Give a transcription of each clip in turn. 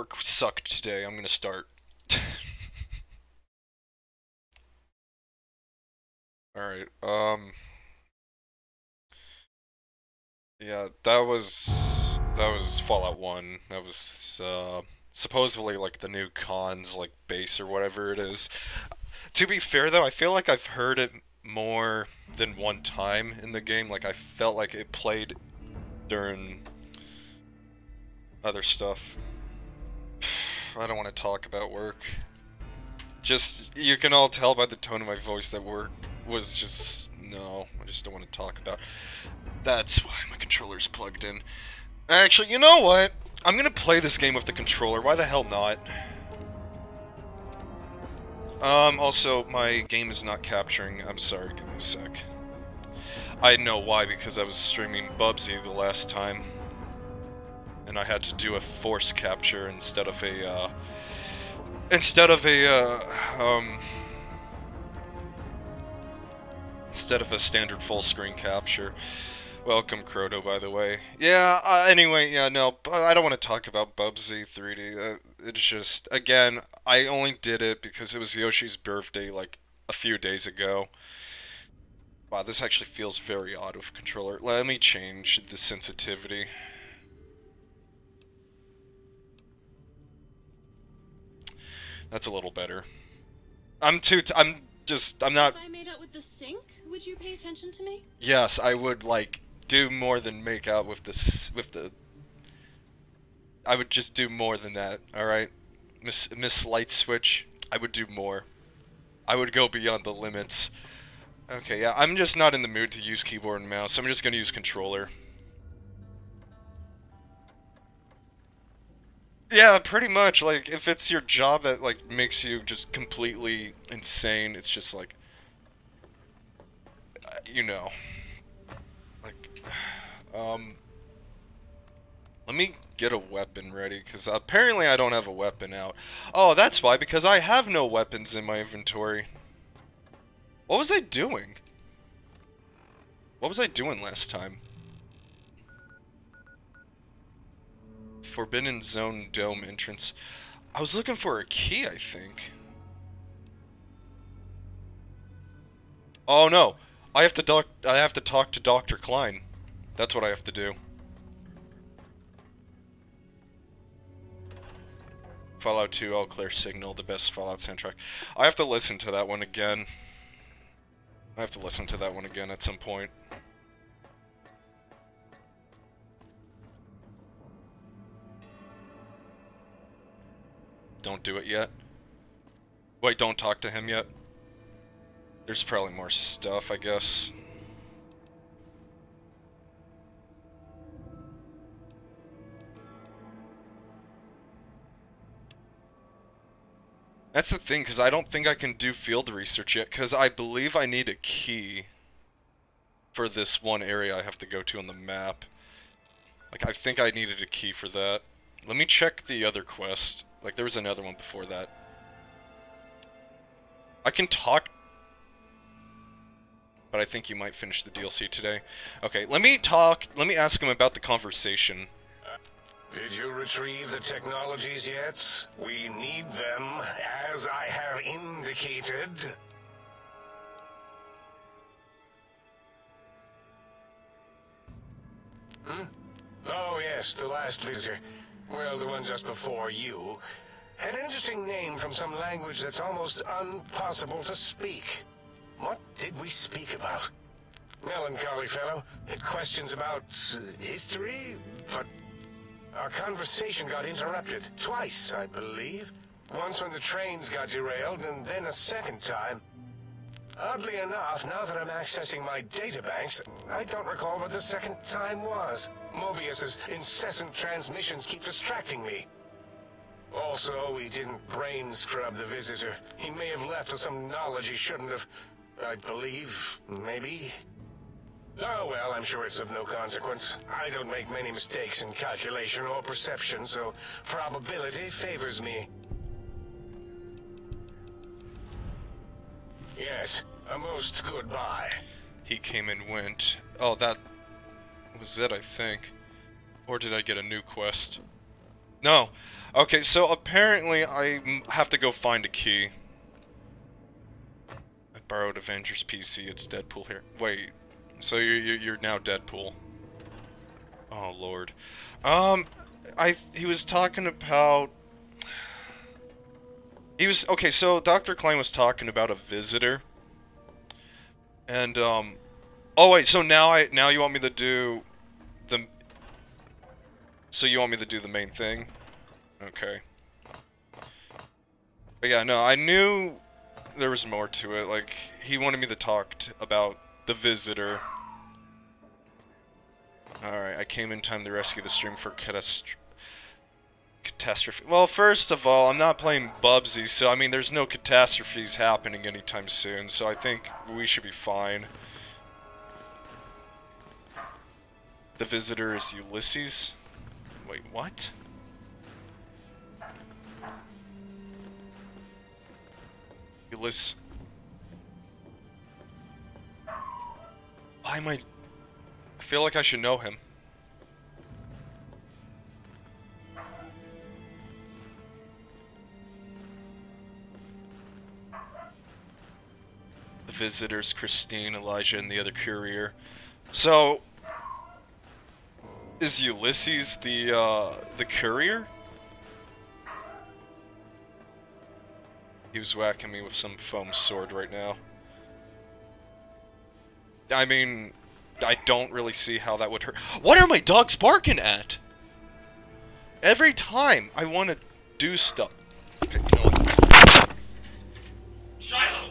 work sucked today. I'm gonna start. Alright, yeah, that was Fallout 1. That was, supposedly, like, the new cons, like, base or whatever it is. To be fair, though, I feel like I've heard it more than one time in the game. Like, I felt like it played during other stuff. I don't want to talk about work. Just, you can all tell by the tone of my voice that work was just, no, I just don't want to talk about. That's why my controller's plugged in. Actually, you know what? I'm gonna play this game with the controller, why the hell not? Also, my game is not capturing, I'm sorry, give me a sec. I know why, because I was streaming Bubsy the last time. And I had to do a force capture instead of a, instead of a standard full screen capture. Welcome, Croto, by the way. Yeah, anyway, yeah, no, I don't want to talk about Bubsy 3D. It's just, again, I only did it because it was Yoshi's birthday, like, a few days ago. Wow, this actually feels very odd with controller. Let me change the sensitivity. That's a little better. I'm not... If I made out with the sink, would you pay attention to me? Yes, I would, like, do more than make out with this, I would just do more than that, alright? Miss Light Switch, I would do more. I would go beyond the limits. Okay, yeah, I'm just not in the mood to use keyboard and mouse, so I'm just gonna use controller. Yeah, pretty much, like, if it's your job that, like, makes you just completely insane, it's just like... you know. Like, let me get a weapon ready, because apparently I don't have a weapon out. Oh, that's why, because I have no weapons in my inventory. What was I doing? What was I doing last time? Forbidden Zone Dome entrance. I was looking for a key, I think. Oh no! I have to talk to Dr. Klein. That's what I have to do. Fallout 2, All Clear Signal, the best Fallout soundtrack. I have to listen to that one again. I have to listen to that one again at some point. Don't do it yet. Wait, don't talk to him yet. There's probably more stuff, I guess. That's the thing, because I don't think I can do field research yet, because I believe I need a key for this one area I have to go to on the map. Like, I think I needed a key for that. Let me check the other quest. Like, there was another one before that. I can talk... but I think you might finish the DLC today. Okay, let me ask him about the conversation. Did you retrieve the technologies yet? We need them, as I have indicated. Hmm? Oh yes, the last visitor. Well, the one just before you. Had an interesting name from some language that's almost impossible to speak. What did we speak about? Melancholy fellow. Had questions about history, but our conversation got interrupted twice, I believe. Once when the trains got derailed, and then a second time. Oddly enough, now that I'm accessing my databanks, I don't recall what the second time was. Mobius's incessant transmissions keep distracting me. Also, we didn't brain scrub the visitor. He may have left with some knowledge he shouldn't have. I believe, maybe. Oh well, I'm sure it's of no consequence. I don't make many mistakes in calculation or perception, so probability favors me. Yes, a most goodbye. He came and went. Oh, that was it, I think. Or did I get a new quest? No. Okay, so apparently I have to go find a key. I borrowed Avengers PC. It's Deadpool here. Wait. So you're now Deadpool. Oh lord. Um, he was talking about. He was okay. So Dr. Klein was talking about a visitor, and Oh wait. So now you want me to do the. So you want me to do the main thing? Okay. But yeah, no, I knew there was more to it. Like, he wanted me to talk about the visitor. Alright, I came in time to rescue the stream for catastrophe. Well, first of all, I'm not playing Bubsy, so I mean, there's no catastrophes happening anytime soon, so I think we should be fine. The visitor is Ulysses? Wait, what? Ulysses. Why am I feel like I should know him. The visitors, Christine, Elijah, and the other courier. So, is Ulysses the courier? He was whacking me with some foam sword right now. I mean, I don't really see how that would hurt. What are my dogs barking at? Every time I want to do stuff. Okay, you know what? Shiloh!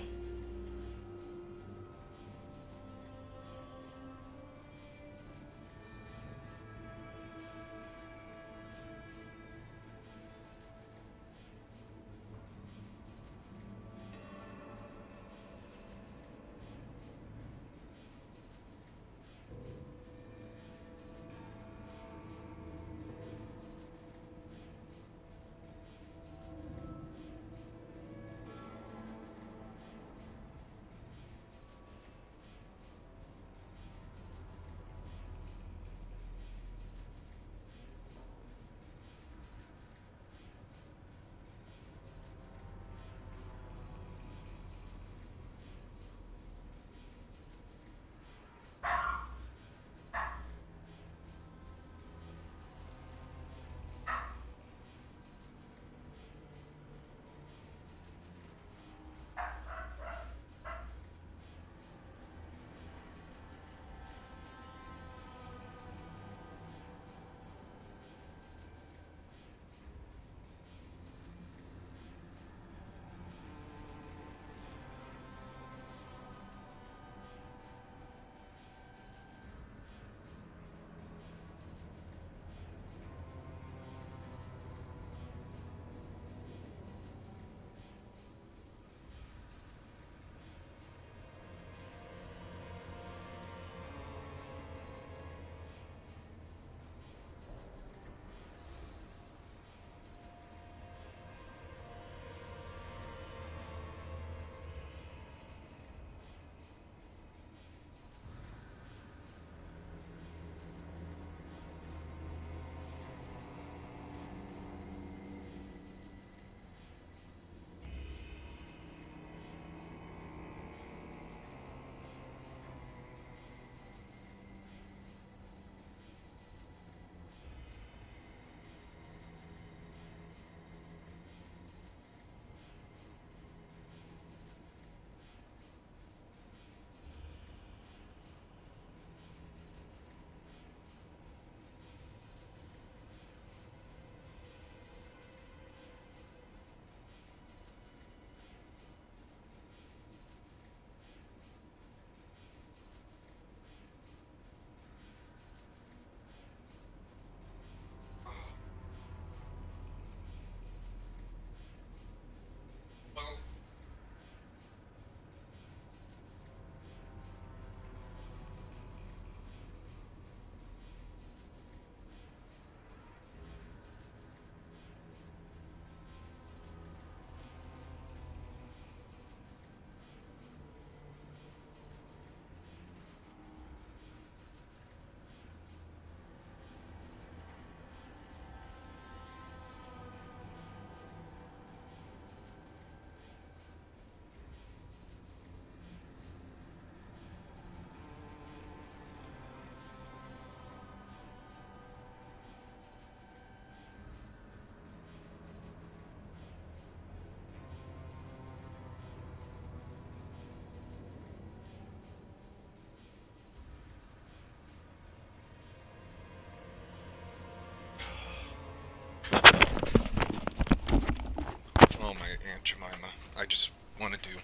want to do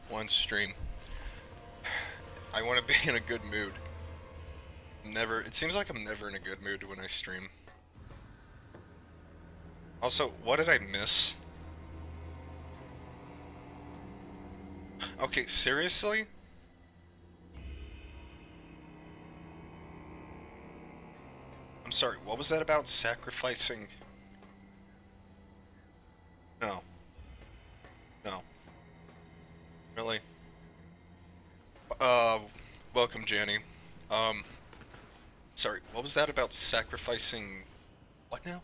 one stream. I want to be in a good mood. It seems like I'm never in a good mood when I stream. Also, what did I miss? Okay, seriously? I'm sorry, what was that about sacrificing? No. No. Really? Welcome, Janny. Sorry, what was that about sacrificing... What now?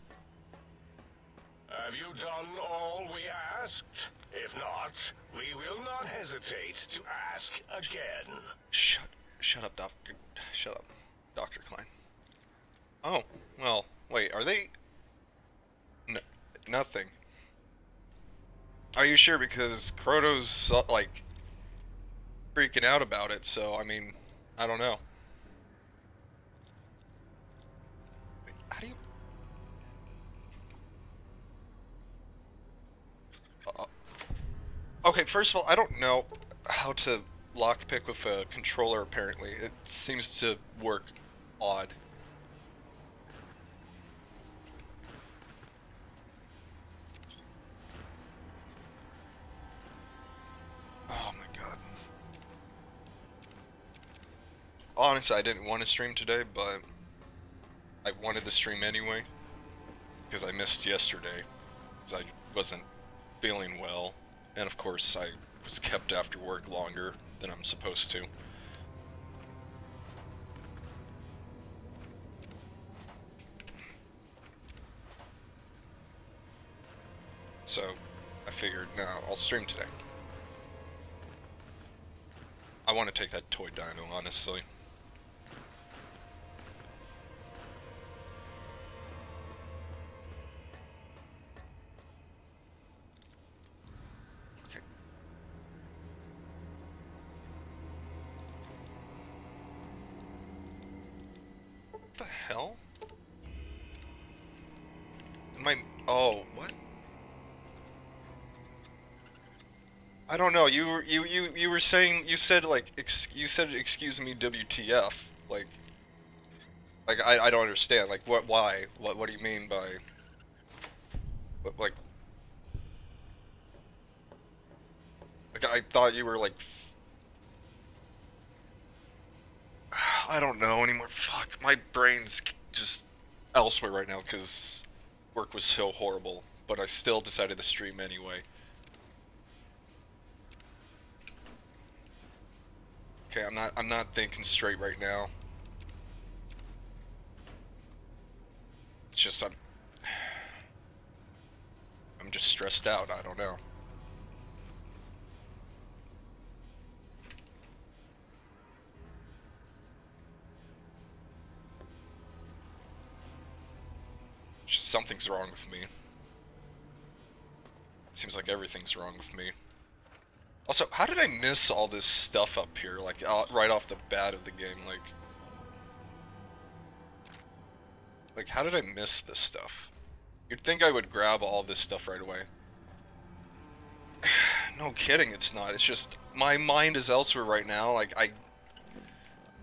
Have you done all we asked? If not, we will not hesitate to ask again. Shut up, Doctor. Shut up, Dr. Klein. Oh, well, wait, are they... No, nothing. Are you sure? Because Croto's, like, freaking out about it, so, I mean, I don't know. Wait, how do you... Okay, first of all, I don't know how to lockpick with a controller, apparently. It seems to work odd. Oh my god. Honestly, I didn't want to stream today, but I wanted to stream anyway, because I missed yesterday, because I wasn't feeling well, and of course I was kept after work longer than I'm supposed to. So, I figured, no, I'll stream today. I want to take that toy dino, honestly. Okay. What the hell? Oh, what? I don't know. You were saying, you said like you said excuse me WTF, like I don't understand, like why what do you mean by like I thought you were like I don't know anymore. Fuck, my brain's just elsewhere right now because work was so horrible, but I still decided to stream anyway. Okay, I'm not thinking straight right now. It's just I'm just stressed out, I don't know. Just something's wrong with me. Seems like everything's wrong with me. Also, how did I miss all this stuff up here, like, right off the bat of the game, like, how did I miss this stuff? You'd think I would grab all this stuff right away. No kidding, it's not. It's just, my mind is elsewhere right now, like, I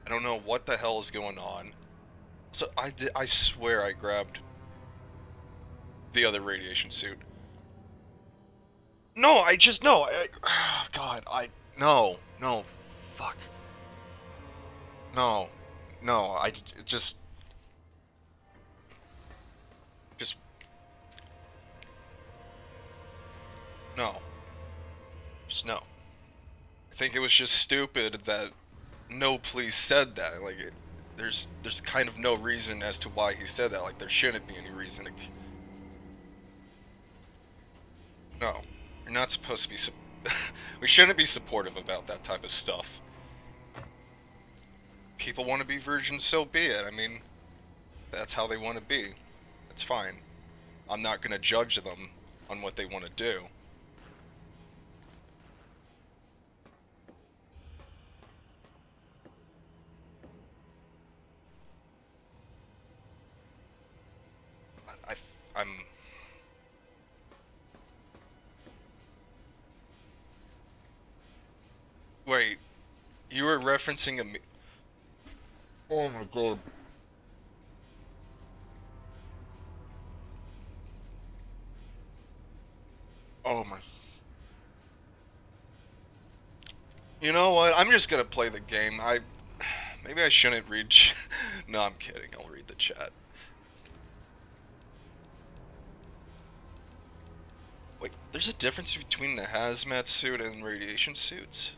don't know what the hell is going on. So, I swear I grabbed the other radiation suit. No, oh god, no, fuck. No, just no. Just no. I think it was just stupid that no police said that, like, there's kind of no reason as to why he said that, like, there shouldn't be any reason to... No. You're not supposed to be we shouldn't be supportive about that type of stuff. People want to be virgins, so be it. I mean, that's how they want to be. That's fine. I'm not going to judge them on what they want to do. referencing a... Oh my god. Oh my... You know what? I'm just gonna play the game. Maybe I shouldn't read... No, I'm kidding. I'll read the chat. Wait, there's a difference between the hazmat suit and radiation suits?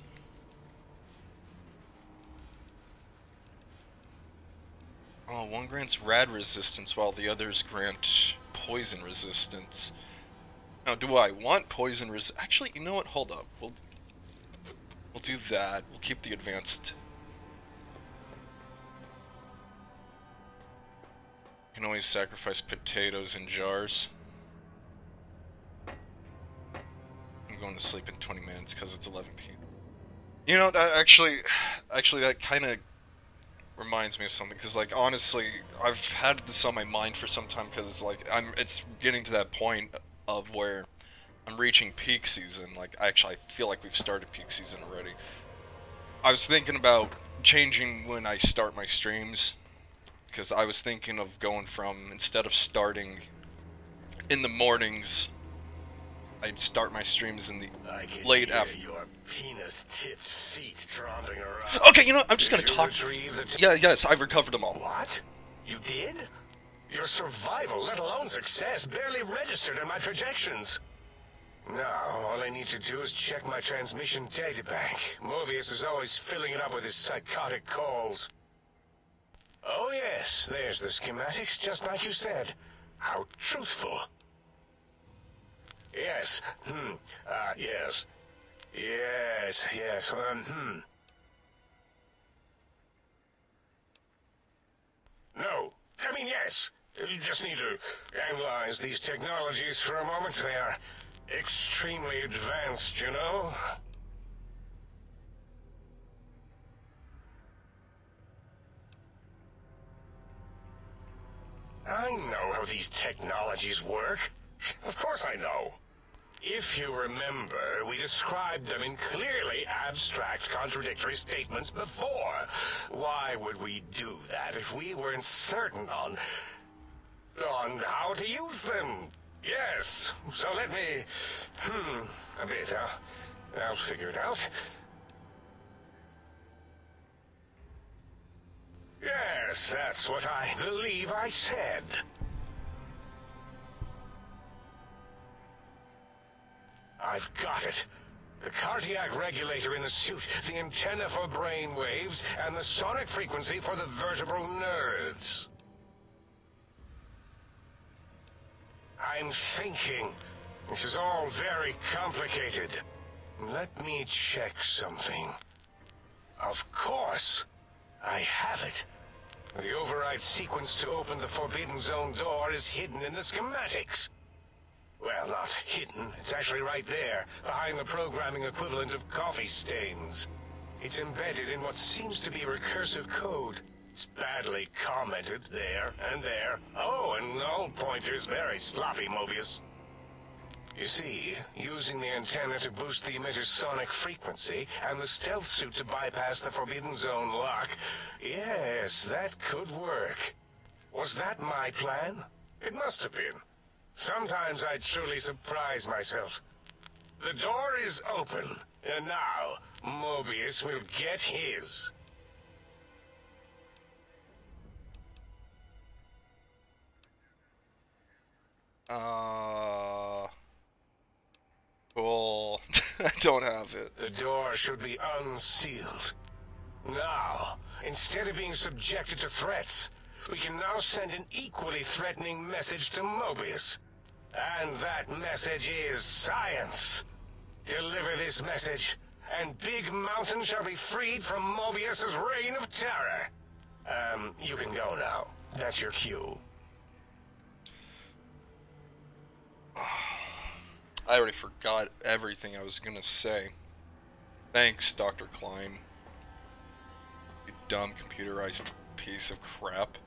Oh, one grants rad resistance while the others grant poison resistance. Now, do I want poison Actually, you know what? Hold up. We'll do that. We'll keep the advanced. You can always sacrifice potatoes in jars. I'm going to sleep in 20 minutes because it's 11 p.m. You know, that actually that kind of reminds me of something, because like honestly I've had this on my mind for some time, because like it's getting to that point of where I'm reaching peak season. Like I feel like we've started peak season already. I was thinking about changing when I start my streams, because I was thinking of going from, instead of starting in the mornings, I'd start my streams in the late afternoon. Penis-tipped feet tromping around. Okay, you know what? I'm just gonna talk. Yes, I've recovered them all. What? You did? Your survival, let alone success, barely registered in my projections. Now, all I need to do is check my transmission databank. Mobius is always filling it up with his psychotic calls. Oh yes, there's the schematics, just like you said. How truthful. Yes, yes. Yes, No, I mean yes. You just need to analyze these technologies for a moment. They are extremely advanced, you know? I know how these technologies work. Of course I know. If you remember, we described them in clearly abstract, contradictory statements before. Why would we do that if we weren't certain on how to use them? Yes, so let me... a bit, I'll figure it out. Yes, that's what I believe I said. I've got it. The cardiac regulator in the suit, the antenna for brain waves, and the sonic frequency for the vertebral nerves. I'm thinking. This is all very complicated. Let me check something. Of course. I have it. The override sequence to open the Forbidden Zone door is hidden in the schematics. Well, not hidden. It's actually right there, behind the programming equivalent of coffee stains. It's embedded in what seems to be recursive code. It's badly commented there and there. Oh, and null pointers very sloppy, Mobius. You see, using the antenna to boost the emitter's sonic frequency, and the stealth suit to bypass the Forbidden Zone lock, yes, that could work. Was that my plan? It must have been. Sometimes I truly surprise myself. The door is open, and now Mobius will get his. Cool. I don't have it. The door should be unsealed. Now, instead of being subjected to threats, we can now send an equally threatening message to Mobius. And that message is science. Deliver this message, and Big Mountain shall be freed from Mobius's reign of terror. You can go now. That's your cue. I already forgot everything I was gonna say. Thanks, Dr. Klein. You dumb computerized piece of crap.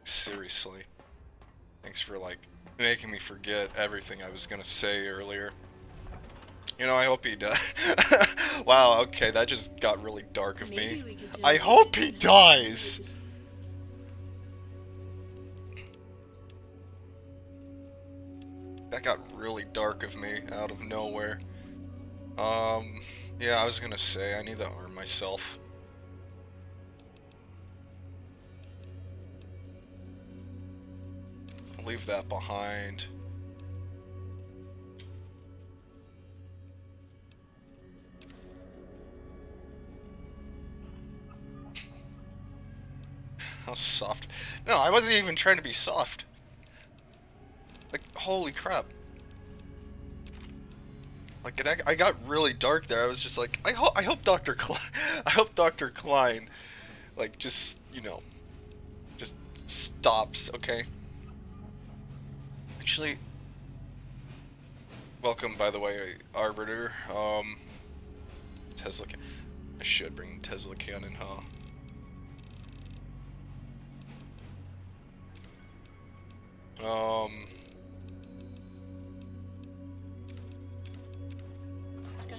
Seriously. Thanks for, like, making me forget everything I was gonna say earlier. You know, I hope he does. Wow, okay, that just got really dark of Maybe me. we could do I it hope he and have dies! That got really dark of me, out of nowhere. Yeah, I was gonna say, I need to arm myself. I'll leave that behind. How soft. No, I wasn't even trying to be soft. Like, holy crap. Like, I got really dark there. I was just like, I hope Dr. Klein, I hope Dr. Klein, like, just, you know, just stops, okay? Actually, welcome, by the way, Arbiter. Tesla, I should bring Tesla Cannon, huh?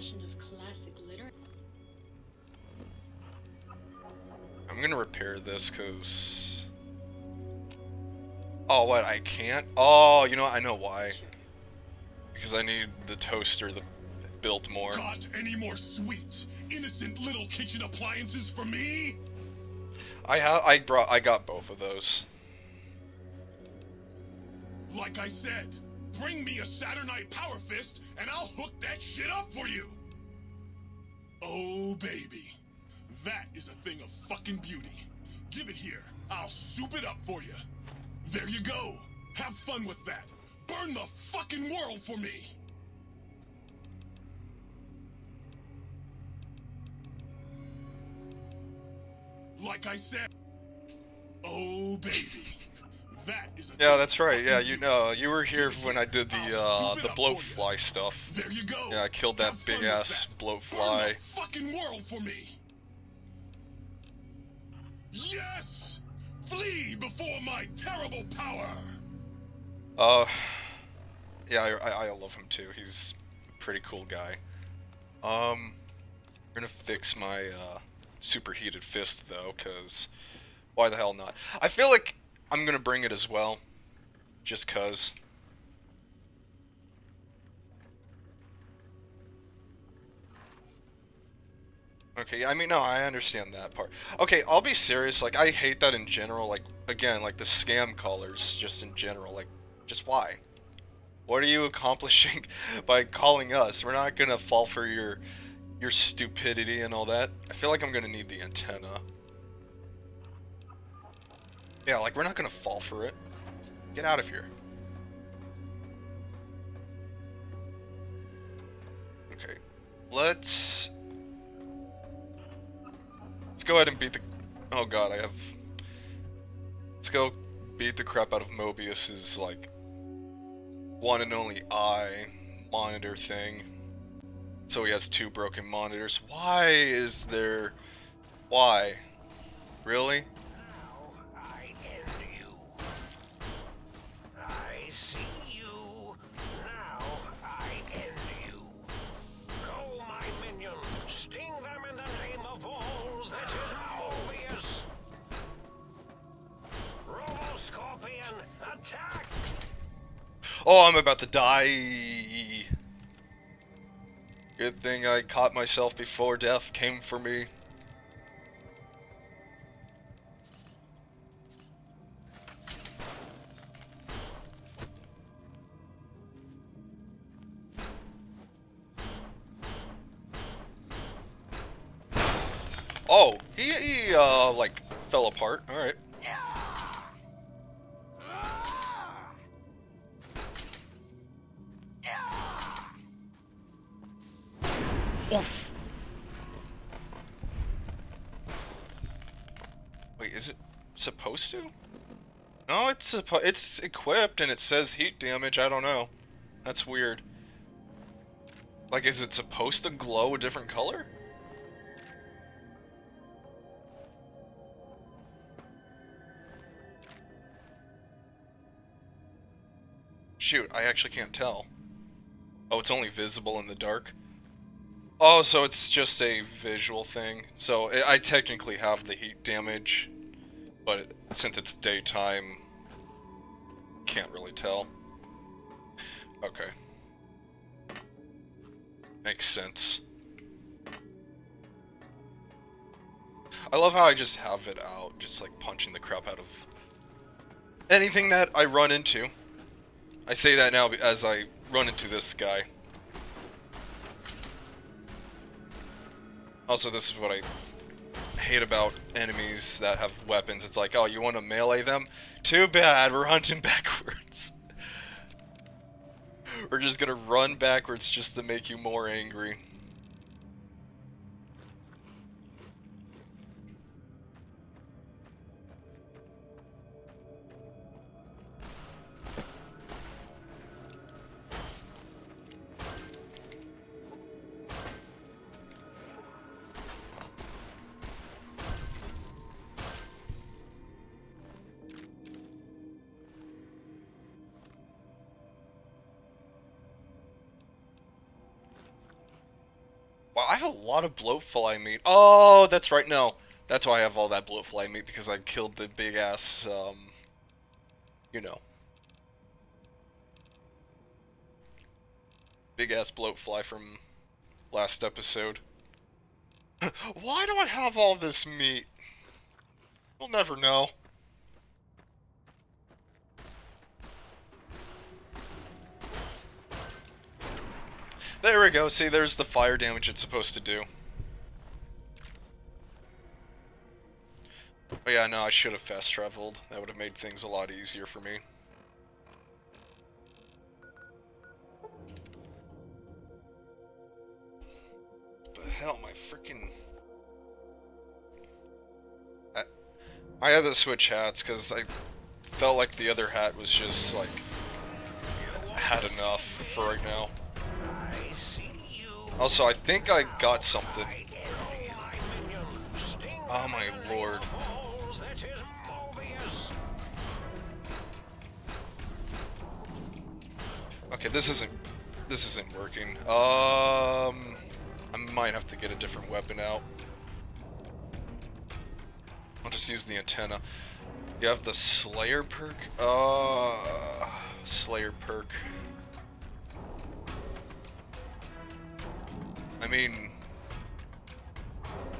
discussion of classic literature. I'm gonna repair this, cause... Oh, what, I can't? Oh, you know what, I know why. Because I need the toaster built more. Got any more sweet, innocent little kitchen appliances for me? I got both of those. Like I said, bring me a Saturnite Power Fist and I'll hook that shit up for you. Oh baby, that is a thing of fucking beauty. Give it here, I'll soup it up for you. There you go. Have fun with that. Burn the fucking world for me. Like I said. Oh baby. That is a Yeah, that's right. Yeah, you know, you were here when I did the bloatfly stuff. There you go. Yeah, I killed that big ass bloatfly. Fucking world for me. Yes! Flee before my terrible power. Yeah, I love him too. He's a pretty cool guy. We're gonna fix my superheated fist though, cause why the hell not? I feel like I'm gonna bring it as well, just cause. Okay, I mean, no, I understand that part. Okay, I'll be serious, like, I hate that in general, like, again, like, the scam callers, just in general, like, just why? What are you accomplishing by calling us? We're not gonna fall for your stupidity and all that. I feel like I'm gonna need the antenna. Yeah, like, we're not gonna fall for it. Get out of here. Okay, let's go ahead and beat the... Oh god, let's go beat the crap out of Mobius's, like, one and only eye monitor thing. So he has 2 broken monitors. Why is there... Why? Really? Now I end you. I see you. Now I end you. Go, my minion. Sting them in the name of all that is Mobius. Robo-Scorpion, attack! Oh, I'm about to die. Good thing I caught myself before death came for me. Oh, he like, fell apart. Alright. Oof. Wait, is it supposed to? No, it's equipped and it says heat damage. I don't know. That's weird. Like, is it supposed to glow a different color? Shoot, I actually can't tell. Oh, it's only visible in the dark? Oh, so it's just a visual thing. So I technically have the heat damage, but since it's daytime, can't really tell. Okay. Makes sense. I love how I just have it out, just like punching the crap out of anything that I run into. I say that now as I run into this guy. Also, this is what I hate about enemies that have weapons. It's like, oh, you want to melee them? Too bad, we're hunting backwards. We're just gonna run backwards just to make you more angry. Wow, I have a lot of bloatfly meat. Oh, that's right, no. That's why I have all that bloatfly meat, because I killed the big ass, you know. Big ass bloatfly from last episode. Why do I have all this meat? We'll never know. There we go, see, there's the fire damage it's supposed to do. Oh yeah, no, I should have fast traveled. That would have made things a lot easier for me. The hell, my freaking... I had to switch hats because I felt like the other hat was just like had enough for right now. Also, I think I got something. Oh my lord. Okay, this isn't working. I might have to get a different weapon out. I'll just use the antenna. You have the Slayer perk? Slayer perk. I mean...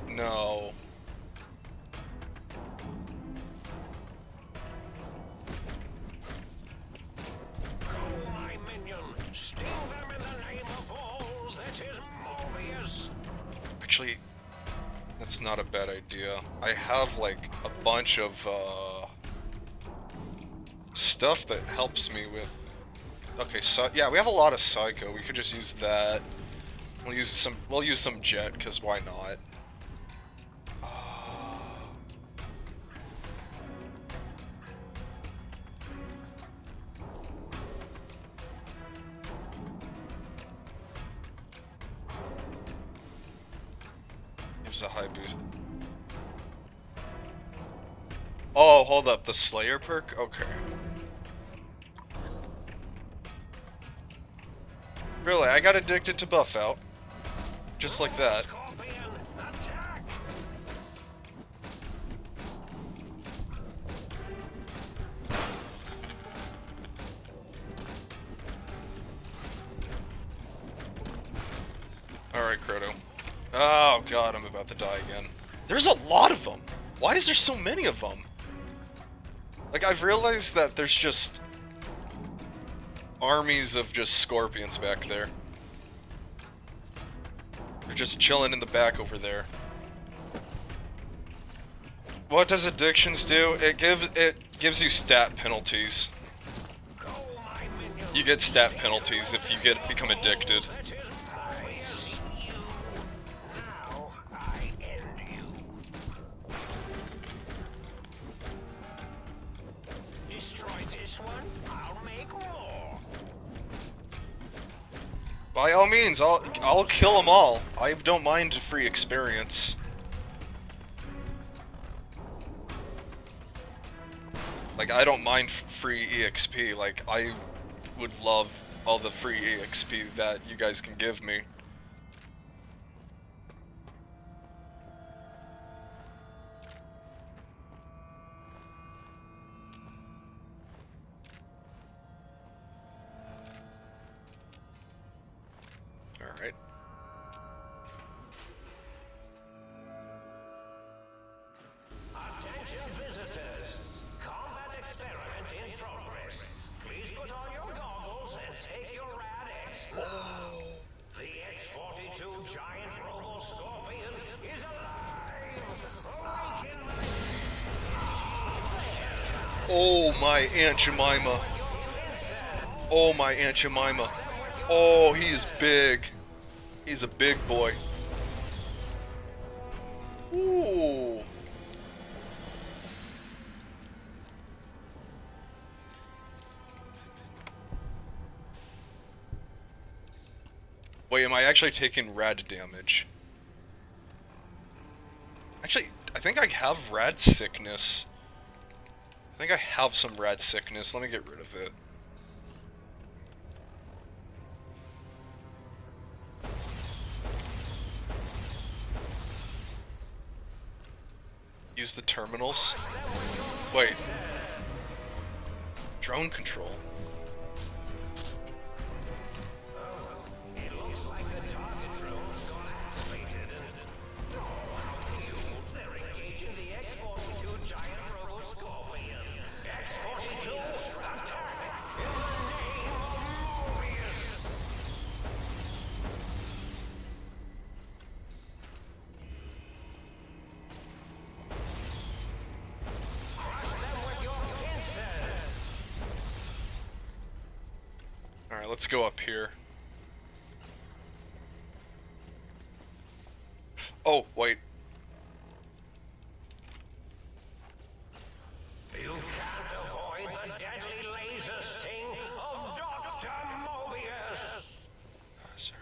no. Actually, that's not a bad idea. I have like a bunch of stuff that helps me with... okay, so yeah, we have a lot of Psycho. We could just use that. We'll use some Jet, because why not? Gives a high boost. Oh, hold up, the Slayer perk? Okay. Really, I got addicted to buff out. Just like that. Alright, Croto. Oh god, I'm about to die again. There's a lot of them! Why is there so many of them? Like, I've realized that there's just armies of just scorpions back there. They're just chilling in the back over there. What does addictions do? It gives you stat penalties. You get stat penalties if you become addicted. By all means, I'll kill them all. I don't mind free experience. Like, I don't mind free EXP. Like, I would love all the free EXP that you guys can give me. Oh, my Aunt Jemima. Oh, my Aunt Jemima. Oh, he's big. He's a big boy. Ooh. Wait, am I actually taking rad damage? Actually, I think I have rad sickness. I think I have some rad sickness. Let me get rid of it. Use the terminals. Wait. Drone control. Alright, let's go up here. Oh, wait. You can't avoid the deadly laser sting of Dr. Mobius! Sir.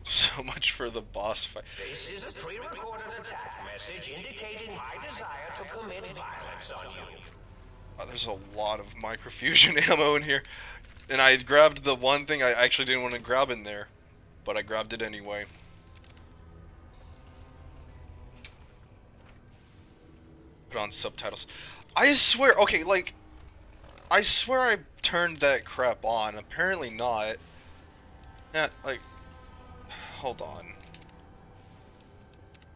So much for the boss fight. This is a pre-recorded attack message indicating my desire to commit violence on you. Oh, there's a lot of microfusion ammo in here. And I had grabbed the one thing I actually didn't want to grab in there. But I grabbed it anyway. Put on subtitles. I swear, okay, like, I swear I turned that crap on. Apparently not. Yeah, like, hold on.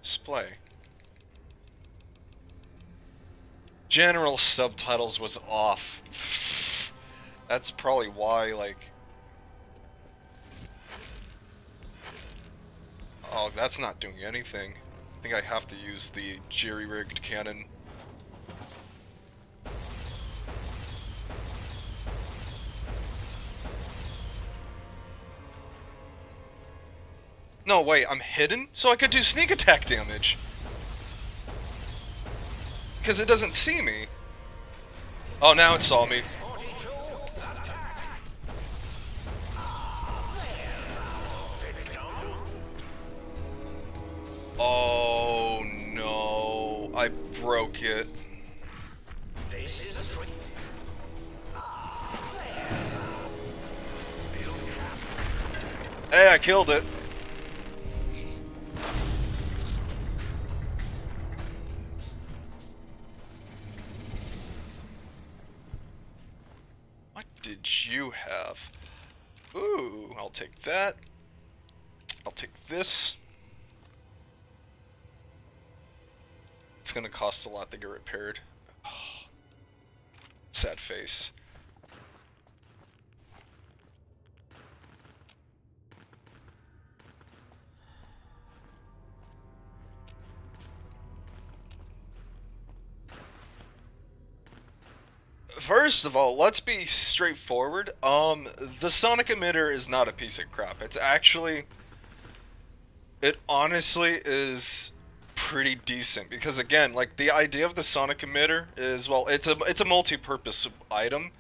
Display. General subtitles was off. That's probably why, like... Oh, that's not doing anything. I think I have to use the jerry-rigged cannon. No, wait, I'm hidden? So I could do sneak attack damage. Because it doesn't see me. Oh, now it saw me. Oh, no. I broke it. Hey, I killed it. What did you have? Ooh, I'll take that. I'll take this. It's gonna cost a lot to get repaired. Oh, sad face. First of all, let's be straightforward. The sonic emitter is not a piece of crap. It's actually... It honestly is pretty decent. Because again, like, the idea of the sonic emitter is, well, it's a multi-purpose item.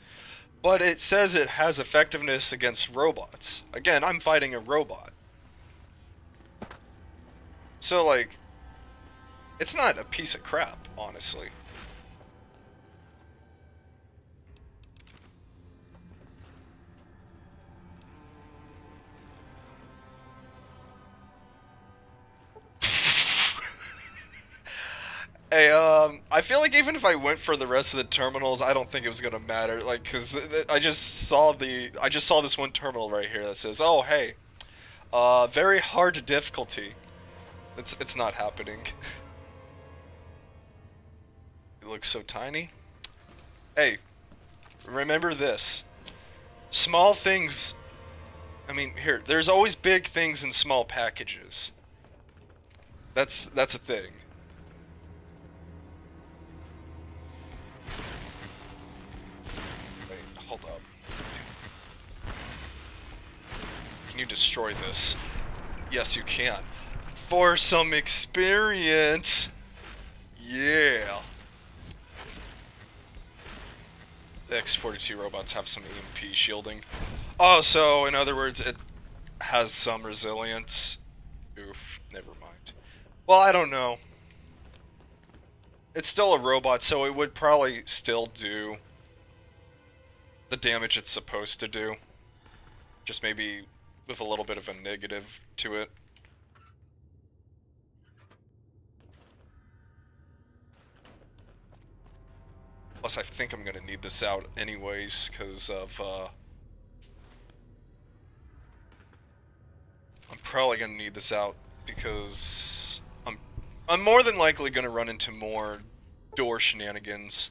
But it says it has effectiveness against robots. Again, I'm fighting a robot. So, like, it's not a piece of crap, honestly. Hey, I feel like even if I went for the rest of the terminals, I don't think it was gonna matter. Like, cause I just saw this one terminal right here that says, "Oh, hey, very hard difficulty." It's not happening. It looks so tiny. Hey, remember this. Small things... I mean, here, there's always big things in small packages. That's a thing. Wait, hold up. Can you destroy this? Yes, you can. For some experience! Yeah! The X-42 robots have some EMP shielding. Oh, so in other words, it has some resilience. Oof, never mind. Well, I don't know. It's still a robot, so it would probably still do the damage it's supposed to do. Just maybe with a little bit of a negative to it. Plus, I think I'm gonna need this out anyways, because of, I'm probably gonna need this out because I'm more than likely gonna run into more door shenanigans.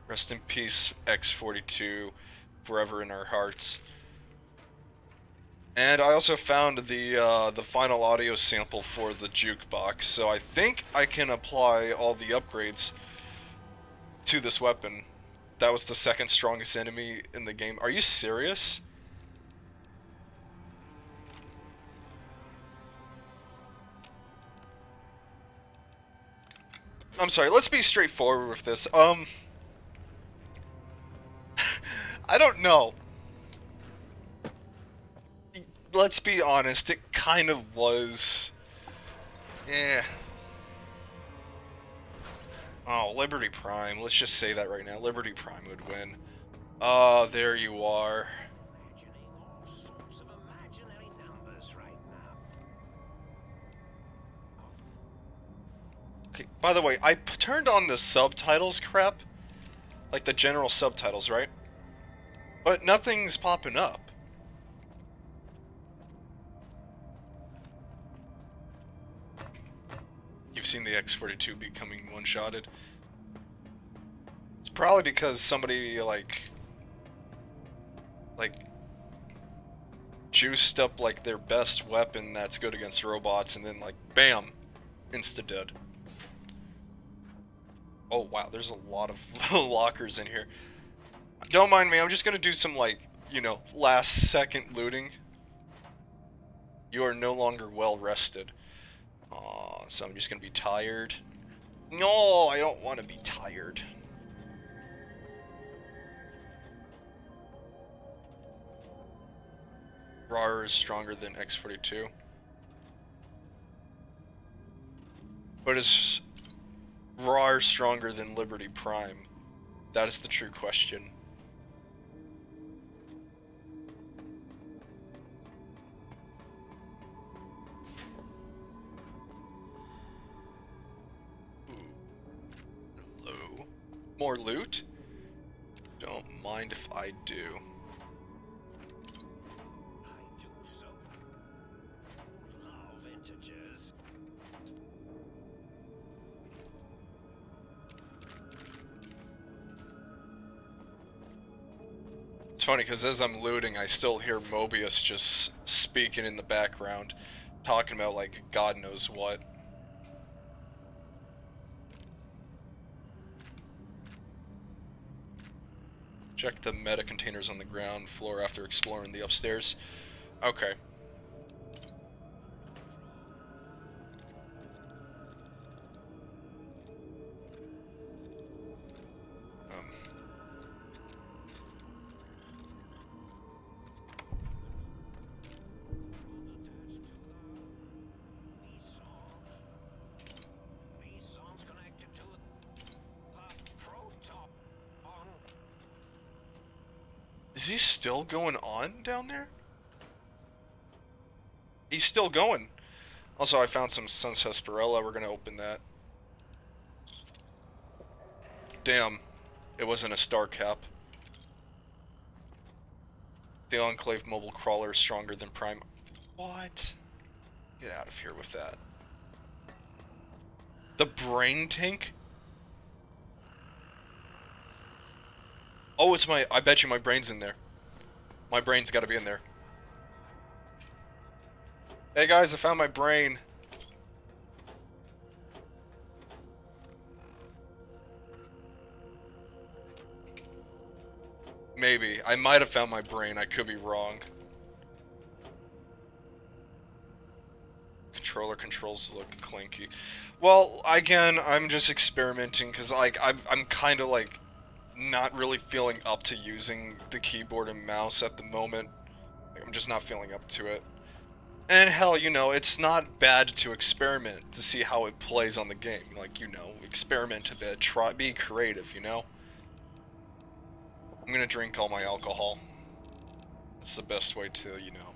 Rest in peace, X-42, forever in our hearts. And I also found the final audio sample for the jukebox, so I think I can apply all the upgrades to this weapon. That was the second strongest enemy in the game. Are you serious? I'm sorry, let's be straightforward with this. I don't know. Let's be honest, it kind of was... Eh. Oh, Liberty Prime. Let's just say that right now. Liberty Prime would win. Oh, there you are. Okay, by the way, I turned on the subtitles crap. Like the general subtitles, right? But nothing's popping up. You've seen the X-42 becoming one-shotted. It's probably because somebody, like, juiced up, like, their best weapon that's good against robots, and then, like, bam! Insta-dead. Oh, wow, there's a lot of lockers in here. Don't mind me, I'm just gonna do some, like, you know, last-second looting. You are no longer well-rested. Aw, so I'm just gonna be tired. No, I don't want to be tired. RAR is stronger than X-42. But is RAR stronger than Liberty Prime? That is the true question. More loot? Don't mind if I do. It's funny because as I'm looting, I still hear Mobius just speaking in the background, talking about like God knows what. Check the meta containers on the ground floor after exploring the upstairs. Okay. Is he still going on down there? He's still going. Also, I found some Sun Sarsaparilla. We're gonna open that. Damn. It wasn't a star cap. The Enclave mobile crawler is stronger than Prime. What? Get out of here with that. The brain tank? Oh, it's my... I bet you my brain's in there. My brain's gotta be in there. Hey guys, I found my brain. Maybe. I might have found my brain. I could be wrong. Controller controls look clinky. Well, again, I'm just experimenting because, like, I'm kind of like not really feeling up to using the keyboard and mouse at the moment. Like, I'm just not feeling up to it. And hell, you know, it's not bad to experiment to see how it plays on the game. Like, you know, experiment a bit, try, be creative, you know? I'm gonna drink all my alcohol. It's the best way to, you know,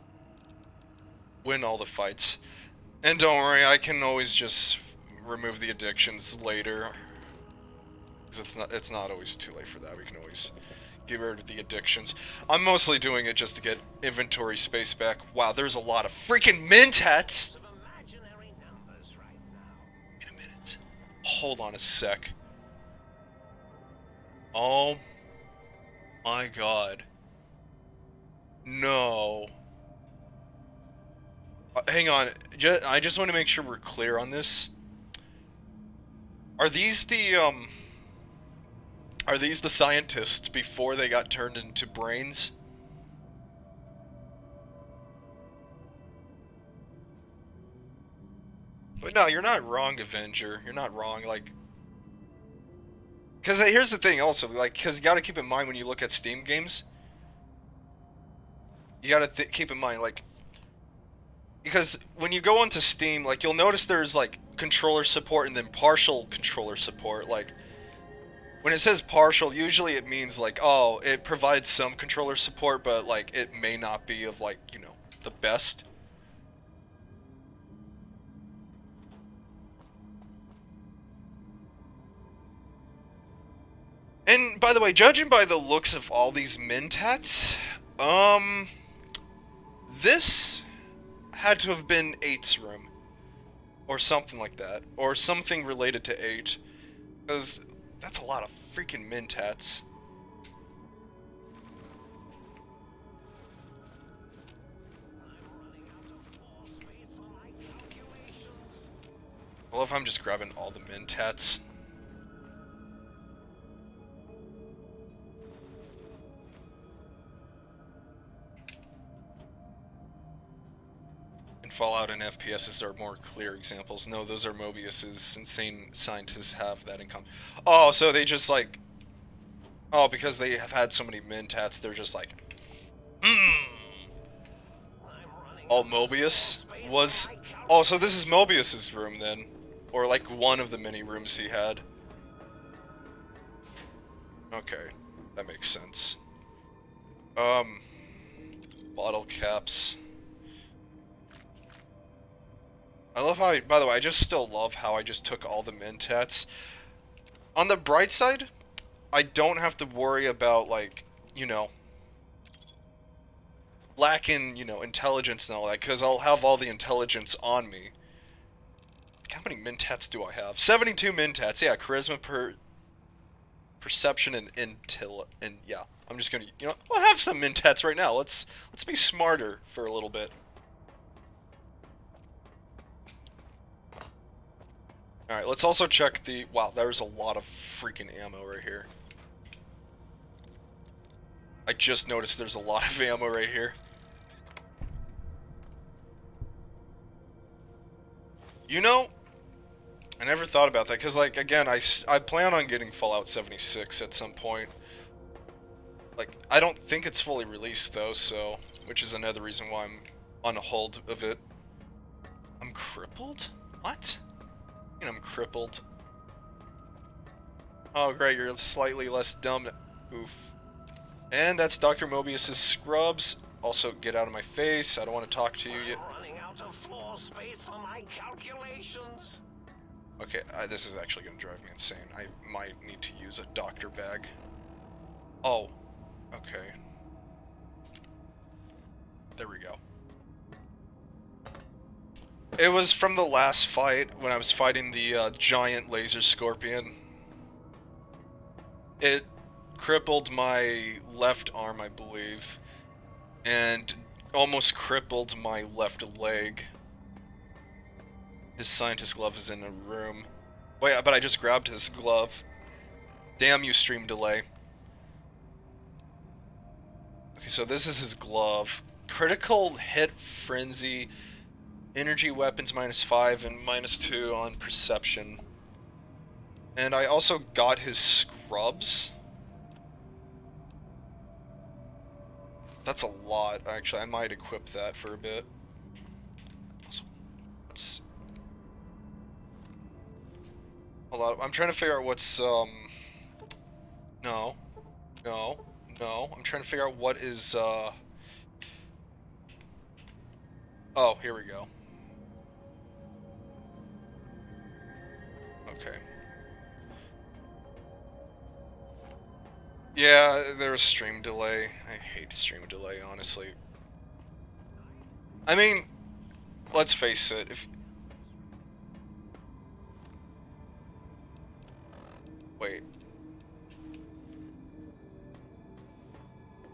win all the fights. And don't worry, I can always just remove the addictions later. Because it's not always too late for that. We can always get rid of the addictions. I'm mostly doing it just to get inventory space back. Wow, there's a lot of freaking mentats! Wait a minute. Hold on a sec. Oh my god. No. Hang on. I just want to make sure we're clear on this. Are these the scientists before they got turned into brains? But no, you're not wrong, Avenger. You're not wrong, like... Because here's the thing also, like, because you gotta keep in mind when you look at Steam games, you gotta keep in mind, like, because when you go onto Steam, like, you'll notice there's, like, controller support and then partial controller support. Like, when it says partial, usually it means, like, oh, it provides some controller support, but, like, it may not be of, like, you know, the best. And, by the way, judging by the looks of all these mentats, this had to have been 8's room. Or something like that. Or something related to 8. Because that's a lot of freaking mentats. I love how I'm just grabbing all the mentats. Fallout and FPSs are more clear examples. No, those are Mobius's. Insane scientists have that in common. Oh, so they just like... Oh, because they have had so many mentats, they're just like... Oh, Mobius was... Oh, so this is Mobius's room then. Or like one of the many rooms he had. Okay, that makes sense. Bottle caps. I love how, by the way, I just still love how I just took all the mentats. On the bright side, I don't have to worry about, like, you know, lacking, you know, intelligence and all that, because I'll have all the intelligence on me. How many mentats do I have? 72 mentats, yeah, charisma, perception, and intel, and yeah, I'm just gonna, you know, I'll have some mentats right now. Let's be smarter for a little bit. Alright, let's also check the... Wow, there's a lot of freaking ammo right here. I just noticed there's a lot of ammo right here. You know, I never thought about that, because, like, again, I plan on getting Fallout 76 at some point. Like, I don't think it's fully released, though, so... Which is another reason why I'm on a hold of it. I'm crippled? What? I'm crippled. Oh great, you're slightly less dumb. Oof. And that's Dr. Mobius's scrubs. Also, get out of my face. I don't want to talk to you yet. Running out of floor space for my calculations. Okay, this is actually going to drive me insane. I might need to use a doctor bag. Oh. Okay. There we go. It was from the last fight when I was fighting the giant laser scorpion. It crippled my left arm, I believe, and almost crippled my left leg. His scientist glove is in a room. Wait, but I just grabbed his glove. Damn you, stream delay. Okay, so this is his glove. Critical hit frenzy, energy weapons -5 and -2 on perception. And I also got his scrubs. That's a lot, actually. I might equip that for a bit. What's... Hold on, I'm trying to figure out what's, No. I'm trying to figure out what is, Oh, here we go. Okay. Yeah, there's stream delay. I hate stream delay, honestly. I mean, let's face it, if... Wait.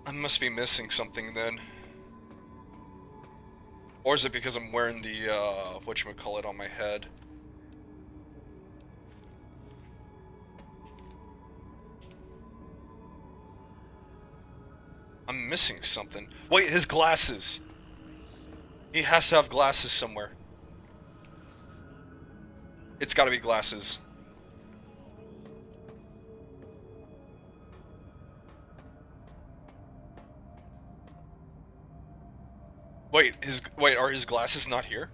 I must be missing something then. Or is it because I'm wearing the, whatchamacallit on my head? I'm missing something. Wait, his glasses! He has to have glasses somewhere. It's gotta be glasses. Wait, are his glasses not here?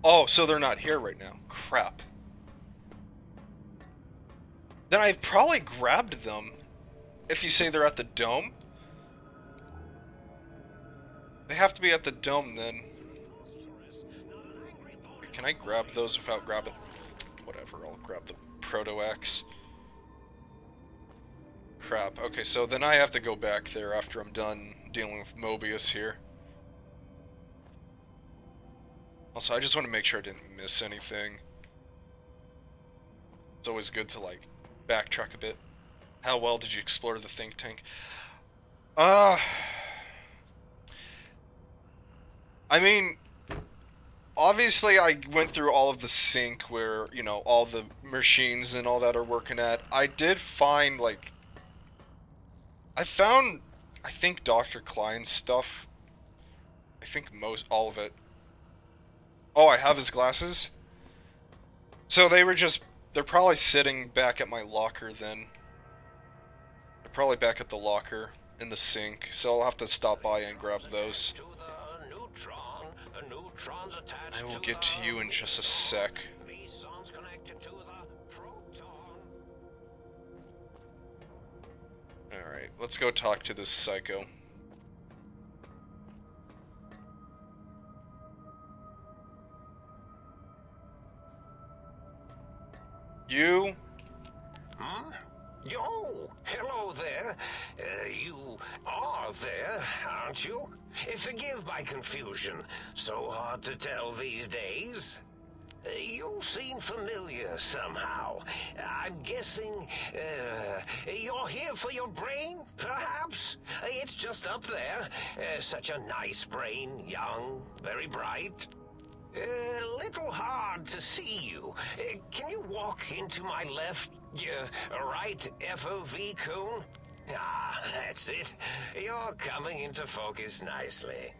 Oh, so they're not here right now. Crap. Then I've probably grabbed them. If you say they're at the dome. They have to be at the dome then. Can I grab those without grabbing... Whatever, I'll grab the Proto-X. Crap, okay, so then I have to go back there after I'm done dealing with Mobius here. Also, I just want to make sure I didn't miss anything. It's always good to, like, backtrack a bit. How well did you explore the think tank? I mean, obviously I went through all of the sync where, you know, all the machines and all that are working at. I did find, like... I found, I think, Dr. Klein's stuff. I think all of it. Oh, I have his glasses? So they were just... They're probably sitting back at my locker then. They're probably back at the locker in the sink, so I'll have to stop by and grab those. I will get to you in just a sec. Alright, let's go talk to this psycho. You? Hmm? Yo, hello there. You are there, aren't you? Forgive my confusion. So hard to tell these days. You seem familiar somehow. I'm guessing, you're here for your brain, perhaps? It's just up there. Such a nice brain, young, very bright. Little hard to see you. Can you walk into my left, right FOV cone? Ah, that's it. You're coming into focus nicely.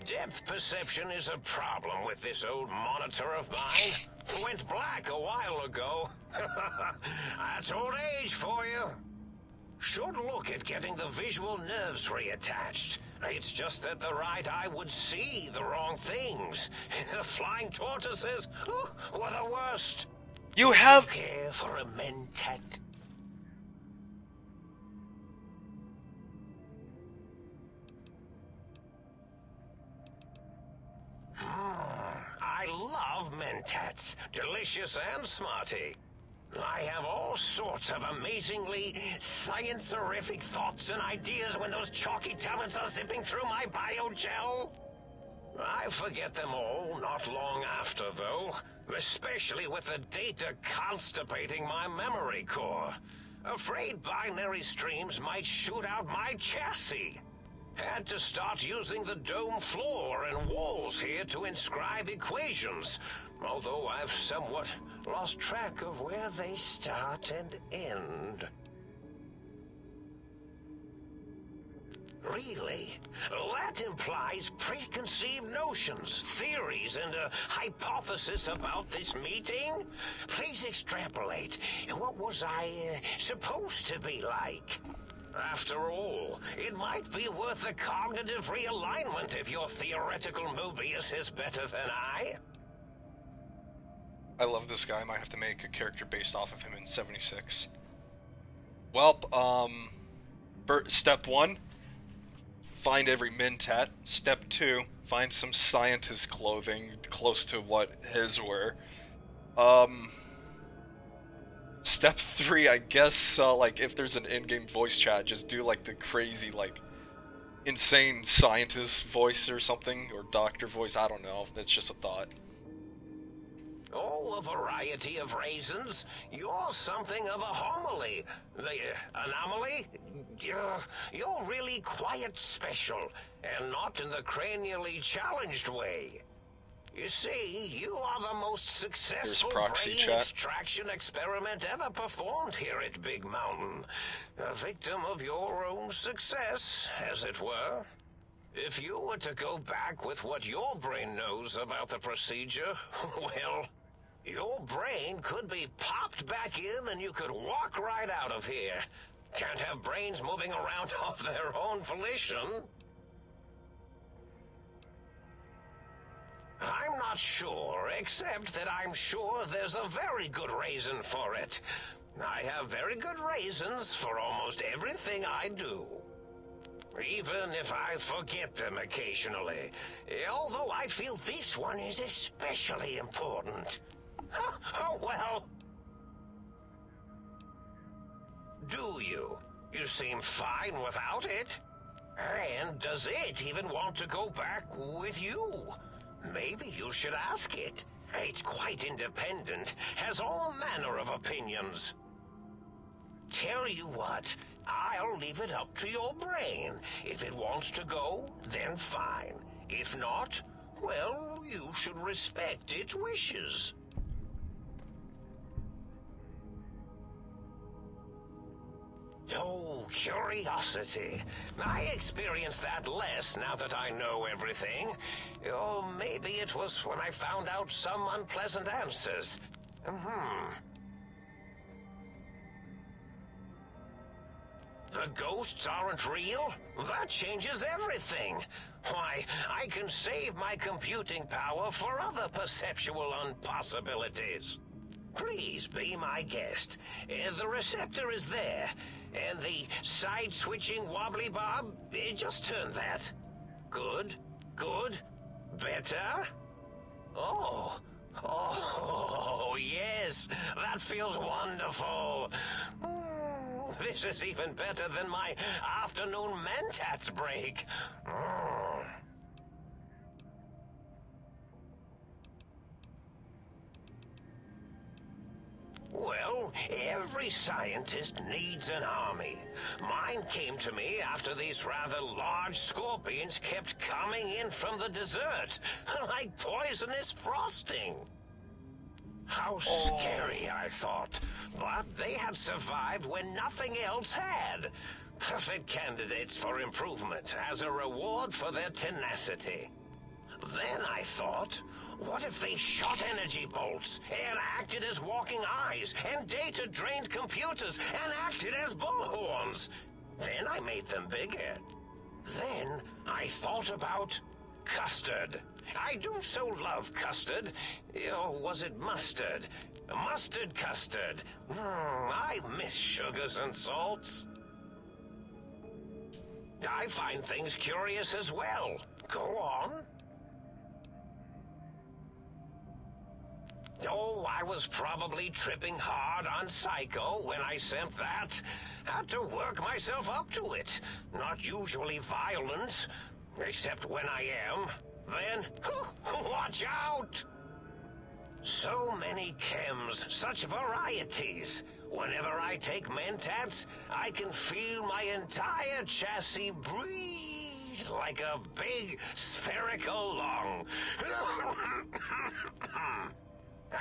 Depth perception is a problem with this old monitor of mine. It went black a while ago. That's old age for you. Should look at getting the visual nerves reattached. It's just that the right eye would see the wrong things. The flying tortoises were the worst. You have... Care for a mentat? I love mentats. Delicious and smarty. I have all sorts of amazingly science-orific thoughts and ideas when those chalky talents are zipping through my biogel. I forget them all not long after, though, especially with the data constipating my memory core. Afraid binary streams might shoot out my chassis. Had to start using the dome floor and walls here to inscribe equations, although I've somewhat lost track of where they start and end. Really? That implies preconceived notions, theories, and a hypothesis about this meeting? Please extrapolate. What was I supposed to be like? After all, it might be worth a cognitive realignment if your theoretical Mobius is better than I. I love this guy. I might have to make a character based off of him in 76. Well, step 1, find every Mentat. Step 2, find some scientist clothing close to what his were. Step 3, I guess, like, if there's an in-game voice chat, just do, like, the crazy, like, insane scientist voice or something, or doctor voice, I don't know. It's just a thought. Oh, a variety of reasons. You're something of a homily. Anomaly? You're really quite special, and not in the cranially challenged way. You see, you are the most successful brain extraction experiment ever performed here at Big Mountain. A victim of your own success, as it were. If you were to go back with what your brain knows about the procedure, well, your brain could be popped back in and you could walk right out of here. Can't have brains moving around of their own volition. I'm not sure, except that I'm sure there's a very good reason for it. I have very good reasons for almost everything I do. Even if I forget them occasionally. Although I feel this one is especially important. Oh, well. Do you? You seem fine without it. And does it even want to go back with you? Maybe you should ask it. It's quite independent, has all manner of opinions. Tell you what, I'll leave it up to your brain. If it wants to go, then fine. If not, well, you should respect its wishes. Oh, curiosity. I experience that less now that I know everything. Or maybe it was when I found out some unpleasant answers. The ghosts aren't real? That changes everything. Why, I can save my computing power for other perceptual impossibilities. Please be my guest. The receptor is there, and the side-switching wobbly bob, just turn that. Good, good, better. Oh, yes, that feels wonderful. This is even better than my afternoon Mentats break. Well, every scientist needs an army. Mine came to me after these rather large scorpions kept coming in from the desert, like poisonous frosting. How scary, I thought. But they had survived when nothing else had. Perfect candidates for improvement as a reward for their tenacity. Then I thought, what if they shot energy bolts and acted as walking eyes and data-drained computers and acted as bullhorns? Then I made them bigger. Then I thought about custard. I do so love custard. Or was it mustard? Mustard custard. I miss sugars and salts. I find things curious as well. Go on. Oh, I was probably tripping hard on Psycho when I sent that. Had to work myself up to it. Not usually violent, except when I am. Then, watch out! So many chems, such varieties. Whenever I take mentats, I can feel my entire chassis breathe like a big spherical lung.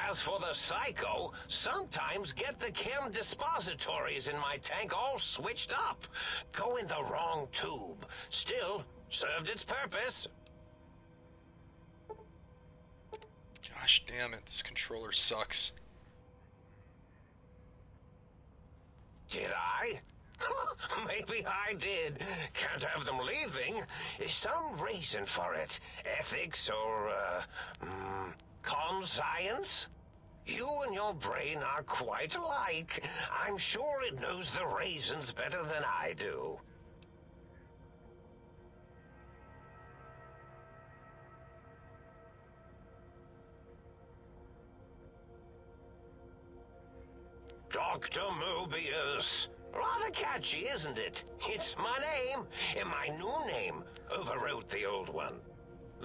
As for the Psycho, sometimes get the chem dispositories in my tank all switched up. Go in the wrong tube. Still, served its purpose. Gosh damn it, this controller sucks. Did I? Maybe I did. Can't have them leaving. Is some reason for it? Ethics or, conscience? You and your brain are quite alike. I'm sure it knows the raisins better than I do. Dr. Mobius. Rather catchy, isn't it? It's my name, and my new name overwrote the old one.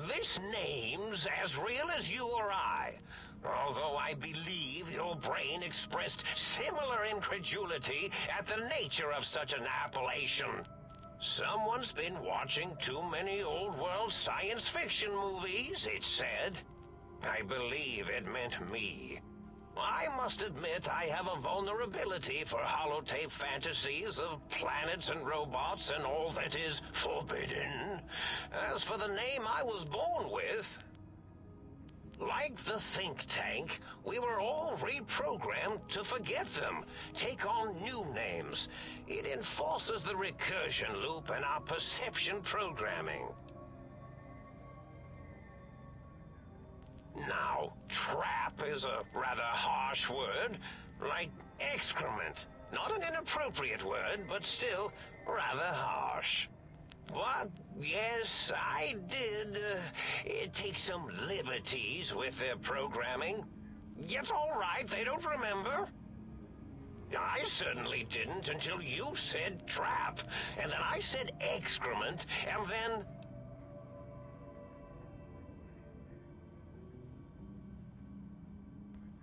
This name's as real as you or I, although I believe your brain expressed similar incredulity at the nature of such an appellation. Someone's been watching too many old-world science fiction movies, it said. I believe it meant me. I must admit I have a vulnerability for holotape fantasies of planets and robots and all that is forbidden. As for the name I was born with, like the think tank, we were all reprogrammed to forget them, take on new names. It enforces the recursion loop in our perception programming. Now, trap is a rather harsh word, like excrement. Not an inappropriate word, but still rather harsh. But, yes, I did take some liberties with their programming. It's all right, they don't remember. I certainly didn't until you said trap, and then I said excrement, and then...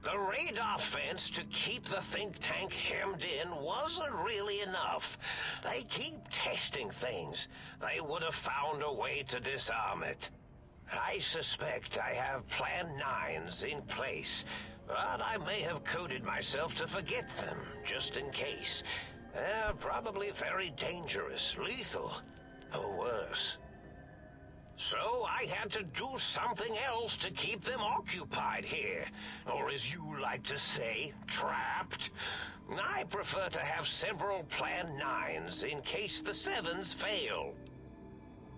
The radar fence to keep the think tank hemmed in wasn't really enough. They keep testing things. They would have found a way to disarm it. I suspect I have Plan 9s in place, but I may have coded myself to forget them, just in case. They're probably very dangerous, lethal, or worse. So I had to do something else to keep them occupied here. Or as you like to say, trapped. I prefer to have several Plan 9s in case the 7s fail.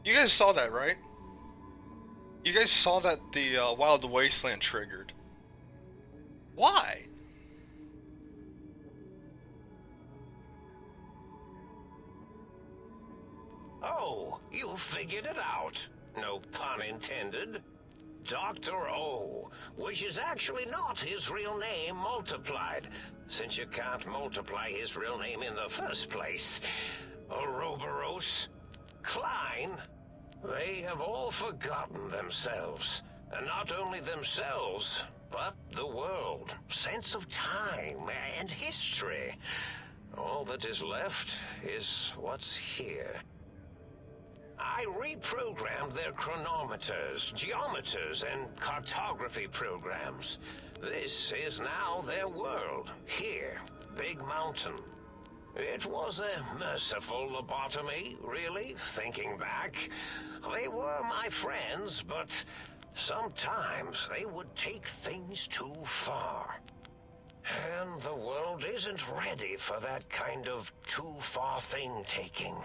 You guys saw that, right? You guys saw that the Wild Wasteland triggered. Why? Oh, you figured it out. No pun intended. Dr. O, which is actually not his real name multiplied, since you can't multiply his real name in the first place. Ouroboros, Klein, they have all forgotten themselves. And not only themselves, but the world, sense of time, and history. All that is left is what's here. I reprogrammed their chronometers, geometers, and cartography programs. This is now their world, here, Big Mountain. It was a merciful lobotomy, really, thinking back. They were my friends, but sometimes they would take things too far. And the world isn't ready for that kind of too-far thing-taking.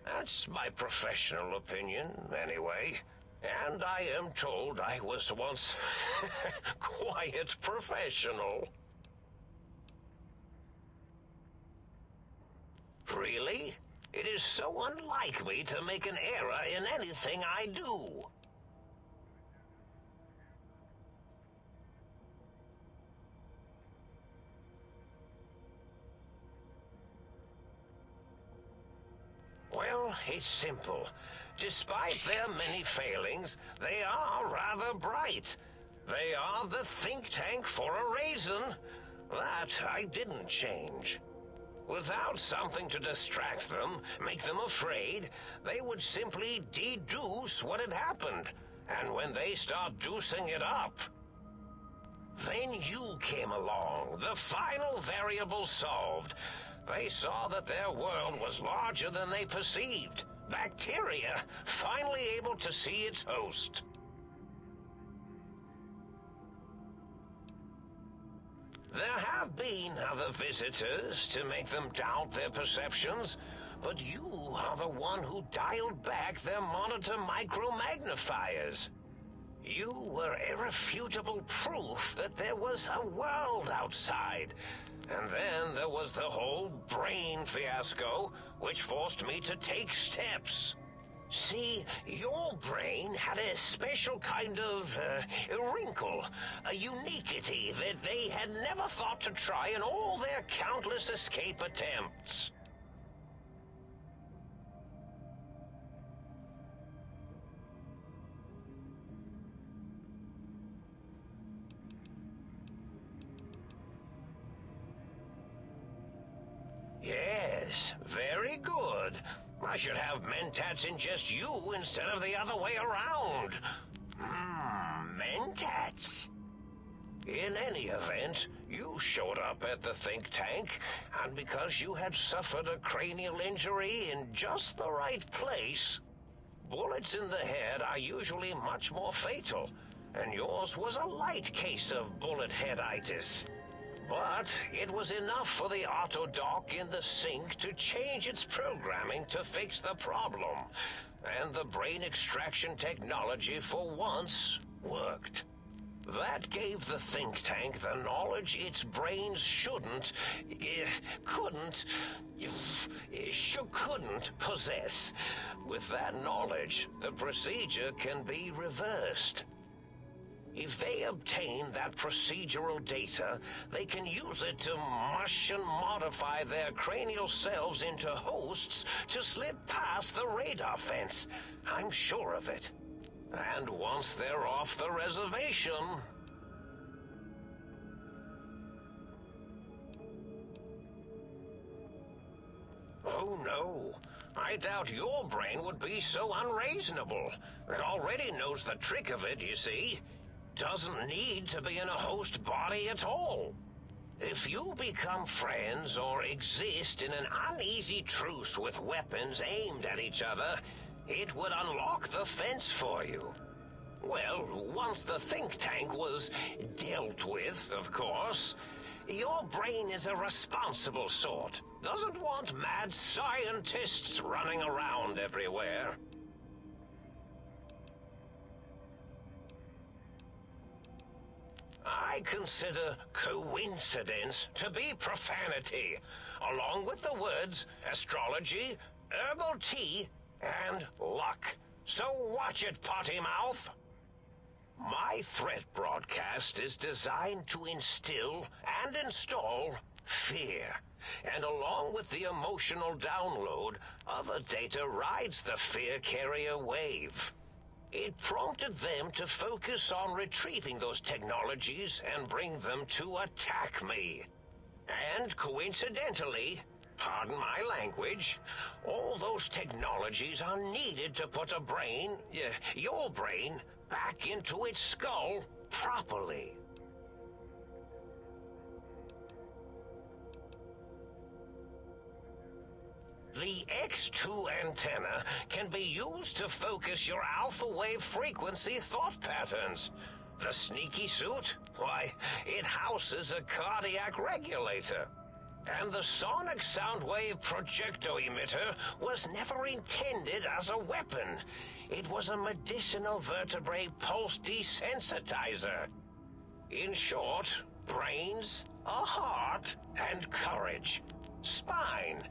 That's my professional opinion, anyway. And I am told I was once quite professional. Really? It is so unlike me to make an error in anything I do. Well, it's simple. Despite their many failings, they are rather bright. They are the think tank for a reason. That I didn't change. Without something to distract them, make them afraid, they would simply deduce what had happened. And when they start deucing it up, then you came along, the final variable solved. They saw that their world was larger than they perceived. Bacteria, finally able to see its host. There have been other visitors to make them doubt their perceptions, but you are the one who dialed back their monitor micromagnifiers. You were irrefutable proof that there was a world outside. And then there was the whole brain fiasco, which forced me to take steps. See, your brain had a special kind of wrinkle, a uniquity that they had never thought to try in all their countless escape attempts. Yes, very good. I should have mentats ingest you instead of the other way around. Mentats. In any event, you showed up at the think tank, and because you had suffered a cranial injury in just the right place, bullets in the head are usually much more fatal, and yours was a light case of bullet headitis. But it was enough for the autodoc in the sink to change its programming to fix the problem. And the brain extraction technology for once worked. That gave the think tank the knowledge its brains couldn't possess. With that knowledge, the procedure can be reversed. If they obtain that procedural data, they can use it to mush and modify their cranial selves into hosts to slip past the radar fence. I'm sure of it. And once they're off the reservation... Oh no, I doubt your brain would be so unreasonable. It already knows the trick of it, you see. Doesn't need to be in a host body at all. If you become friends or exist in an uneasy truce with weapons aimed at each other, it would unlock the fence for you. Well, once the think tank was dealt with, of course. Your brain is a responsible sort. Doesn't want mad scientists running around everywhere. I consider coincidence to be profanity, along with the words astrology, herbal tea, and luck. So watch it, potty mouth. My threat broadcast is designed to instill and install fear. And along with the emotional download, other data rides the fear carrier wave. It prompted them to focus on retrieving those technologies and bring them to attack me. And coincidentally, pardon my language, all those technologies are needed to put a brain, your brain, back into its skull properly. The X2 antenna can be used to focus your alpha wave frequency thought patterns. The sneaky suit? Why, it houses a cardiac regulator. And the sonic sound wave projecto emitter was never intended as a weapon. It was a medicinal vertebrae pulse desensitizer. In short, brains, a heart, and courage. Spine.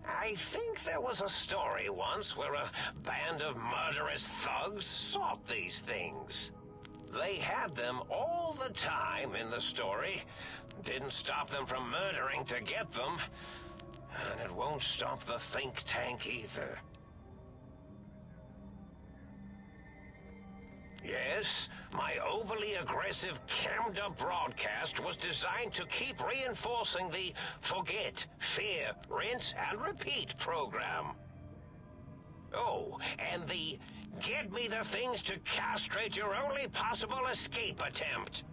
I think there was a story once where a band of murderous thugs sought these things. They had them all the time in the story. Didn't stop them from murdering to get them. And it won't stop the think tank either. Yes, my overly aggressive cammed-up broadcast was designed to keep reinforcing the forget, fear, rinse, and repeat program. Oh, and the get me the things to castrate your only possible escape attempt.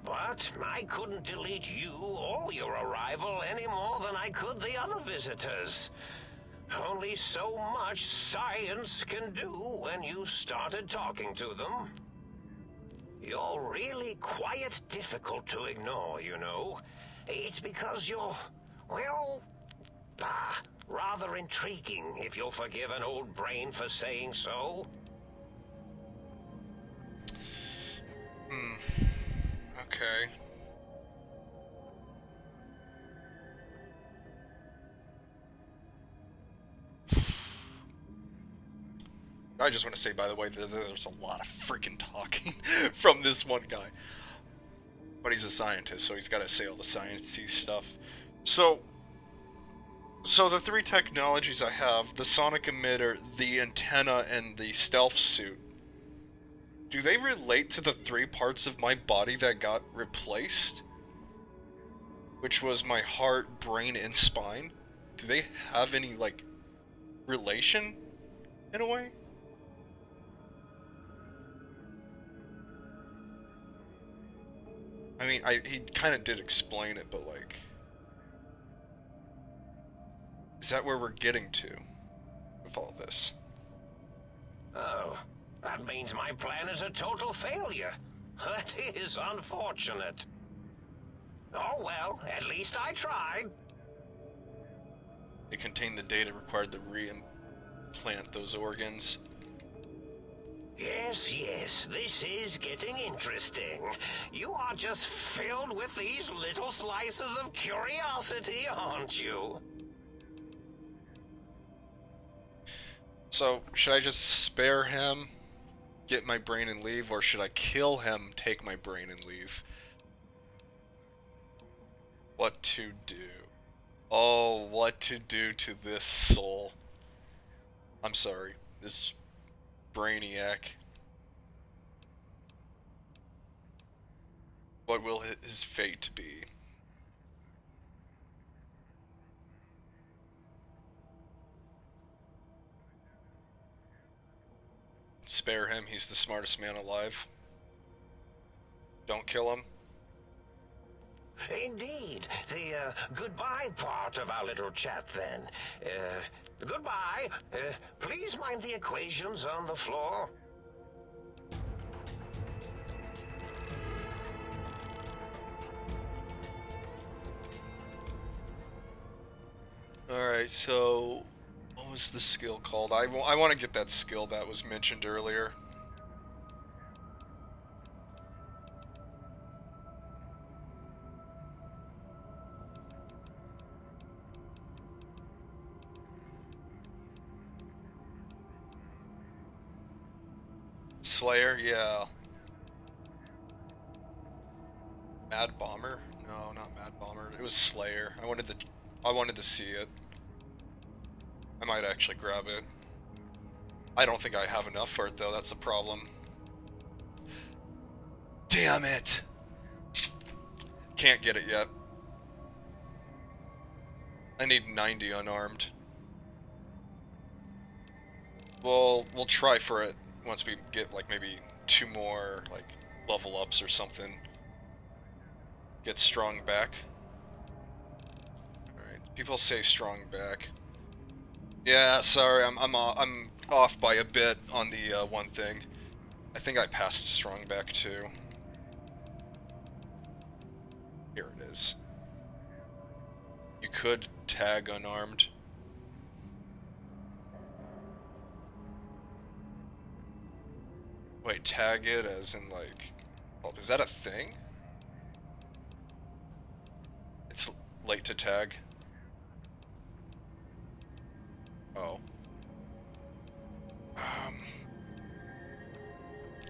But I couldn't delete you or your arrival any more than I could the other visitors. Only so much science can do when you started talking to them. You're really quite difficult to ignore, you know. It's because you're, well, rather intriguing, if you'll forgive an old brain for saying so. Okay. I just want to say, by the way, that there's a lot of freaking talking from this one guy. But he's a scientist, so he's got to say all the sciencey stuff. So the three technologies I have, the sonic emitter, the antenna, and the stealth suit, do they relate to the three parts of my body that got replaced? Which was my heart, brain, and spine? Do they have any, like, relation, in a way? I mean, he kind of did explain it, but, like... Is that where we're getting to with all this? Oh, that means my plan is a total failure. That is unfortunate. Oh well, at least I tried. It contained the data required to reimplant those organs. Yes, this is getting interesting. You are just filled with these little slices of curiosity, aren't you? So, should I just spare him, get my brain and leave, or should I kill him, take my brain and leave? What to do? Oh, what to do to this soul. I'm sorry, this brainiac. What will his fate be? Spare him, he's the smartest man alive. Don't kill him. Indeed. The goodbye part of our little chat, then. Goodbye. Please mind the equations on the floor. Alright, so... what was the skill called? I want to get that skill that was mentioned earlier. Slayer, yeah. Mad Bomber? No, not Mad Bomber. It was Slayer. I wanted to see it. I might actually grab it. I don't think I have enough for it though, that's the problem. Damn it! Can't get it yet. I need 90 unarmed. We'll try for it once we get like maybe 2 more like level ups or something. Get strong back. Alright, people say strong back. Yeah, sorry, I'm off by a bit on the one thing. I think I passed strong back too. Here it is. You could tag unarmed. Wait, tag it as in like... oh, is that a thing? It's late to tag. Oh.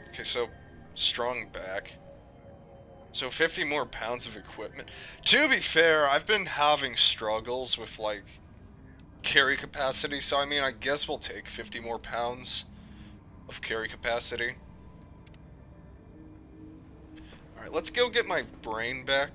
Okay, so strong back. So 50 more pounds of equipment. To be fair, I've been having struggles with, like, carry capacity, so I mean, I guess we'll take 50 more pounds of carry capacity. Alright, let's go get my brain back.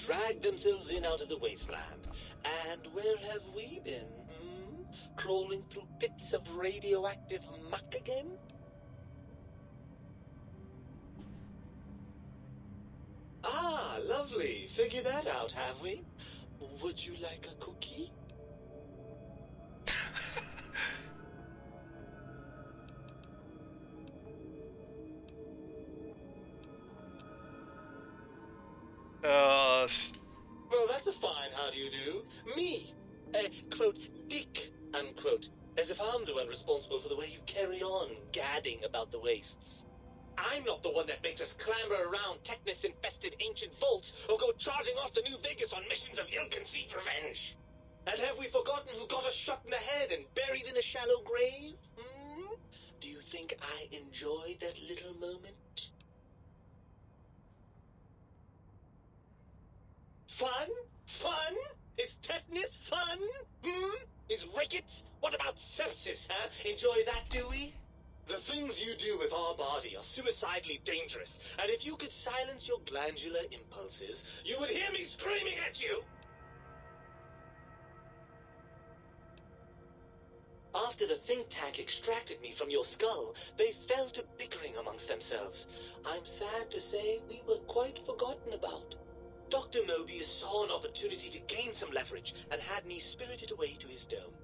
Dragged themselves in out of the wasteland. And where have we been? Crawling through pits of radioactive muck again? Ah, lovely. Figured that out, have we? Would you like a cookie? Well, that's a fine how do you do. Me, quote, dick, unquote, as if I'm the one responsible for the way you carry on gadding about the wastes. I'm not the one that makes us clamber around Technus-infested ancient vaults or go charging off to New Vegas on missions of ill-conceived revenge. And have we forgotten who got us shot in the head and buried in a shallow grave? Do you think I enjoyed that little moment? Fun? Fun? Is tetanus fun? Is rickets? What about sepsis, huh? Enjoy that, do we? The things you do with our body are suicidally dangerous, and if you could silence your glandular impulses, you would hear me screaming at you! After the think tank extracted me from your skull, they fell to bickering amongst themselves. I'm sad to say we were quite forgotten about. Dr. Mobius saw an opportunity to gain some leverage and had me spirited away to his dome.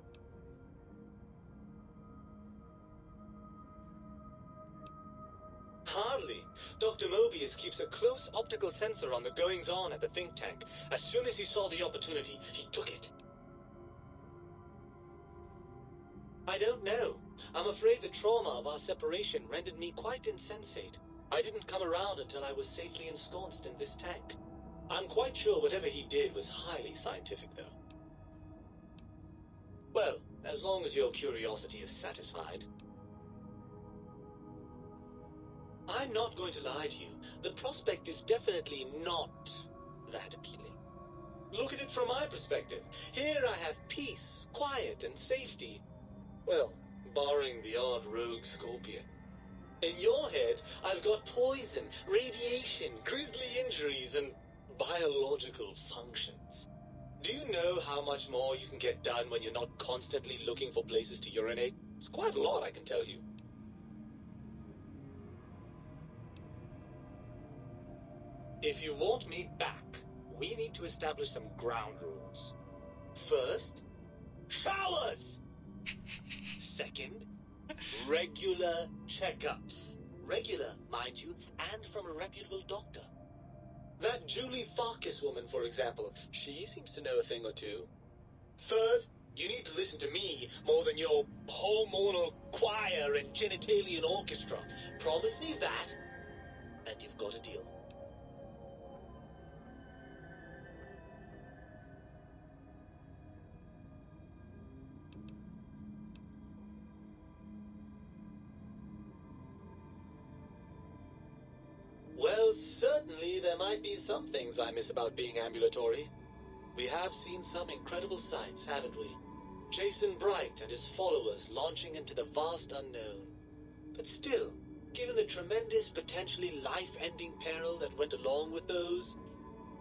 Hardly. Dr. Mobius keeps a close optical sensor on the goings-on at the think tank. As soon as he saw the opportunity, he took it. I don't know. I'm afraid the trauma of our separation rendered me quite insensate. I didn't come around until I was safely ensconced in this tank. I'm quite sure whatever he did was highly scientific, though. Well, as long as your curiosity is satisfied. I'm not going to lie to you. The prospect is definitely not that appealing. Look at it from my perspective. Here I have peace, quiet, and safety. Well, barring the odd rogue scorpion. In your head, I've got poison, radiation, grisly injuries, and biological functions. Do you know how much more you can get done when you're not constantly looking for places to urinate? It's quite a lot, I can tell you. If you want me back, we need to establish some ground rules. First, showers! Second, regular checkups. Regular, mind you, and from a reputable doctor. That Julie Farkas woman, for example, she seems to know a thing or two. Third, you need to listen to me more than your hormonal choir and genitalian orchestra. Promise me that, and you've got a deal. Well, certainly there might be some things I miss about being ambulatory. We have seen some incredible sights, haven't we? Jason Bright and his followers launching into the vast unknown. But still, given the tremendous, potentially life-ending peril that went along with those,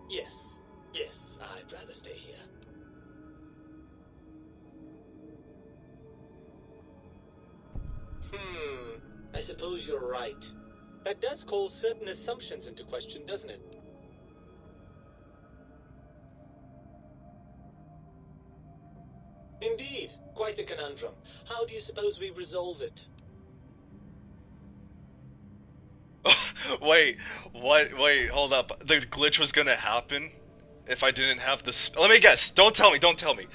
yes, I'd rather stay here. I suppose you're right. That does call certain assumptions into question, doesn't it? Indeed, quite the conundrum. How do you suppose we resolve it? Wait, what? Wait, hold up. The glitch was gonna happen? if I didn't have this. Let me guess. Don't tell me. Don't tell me.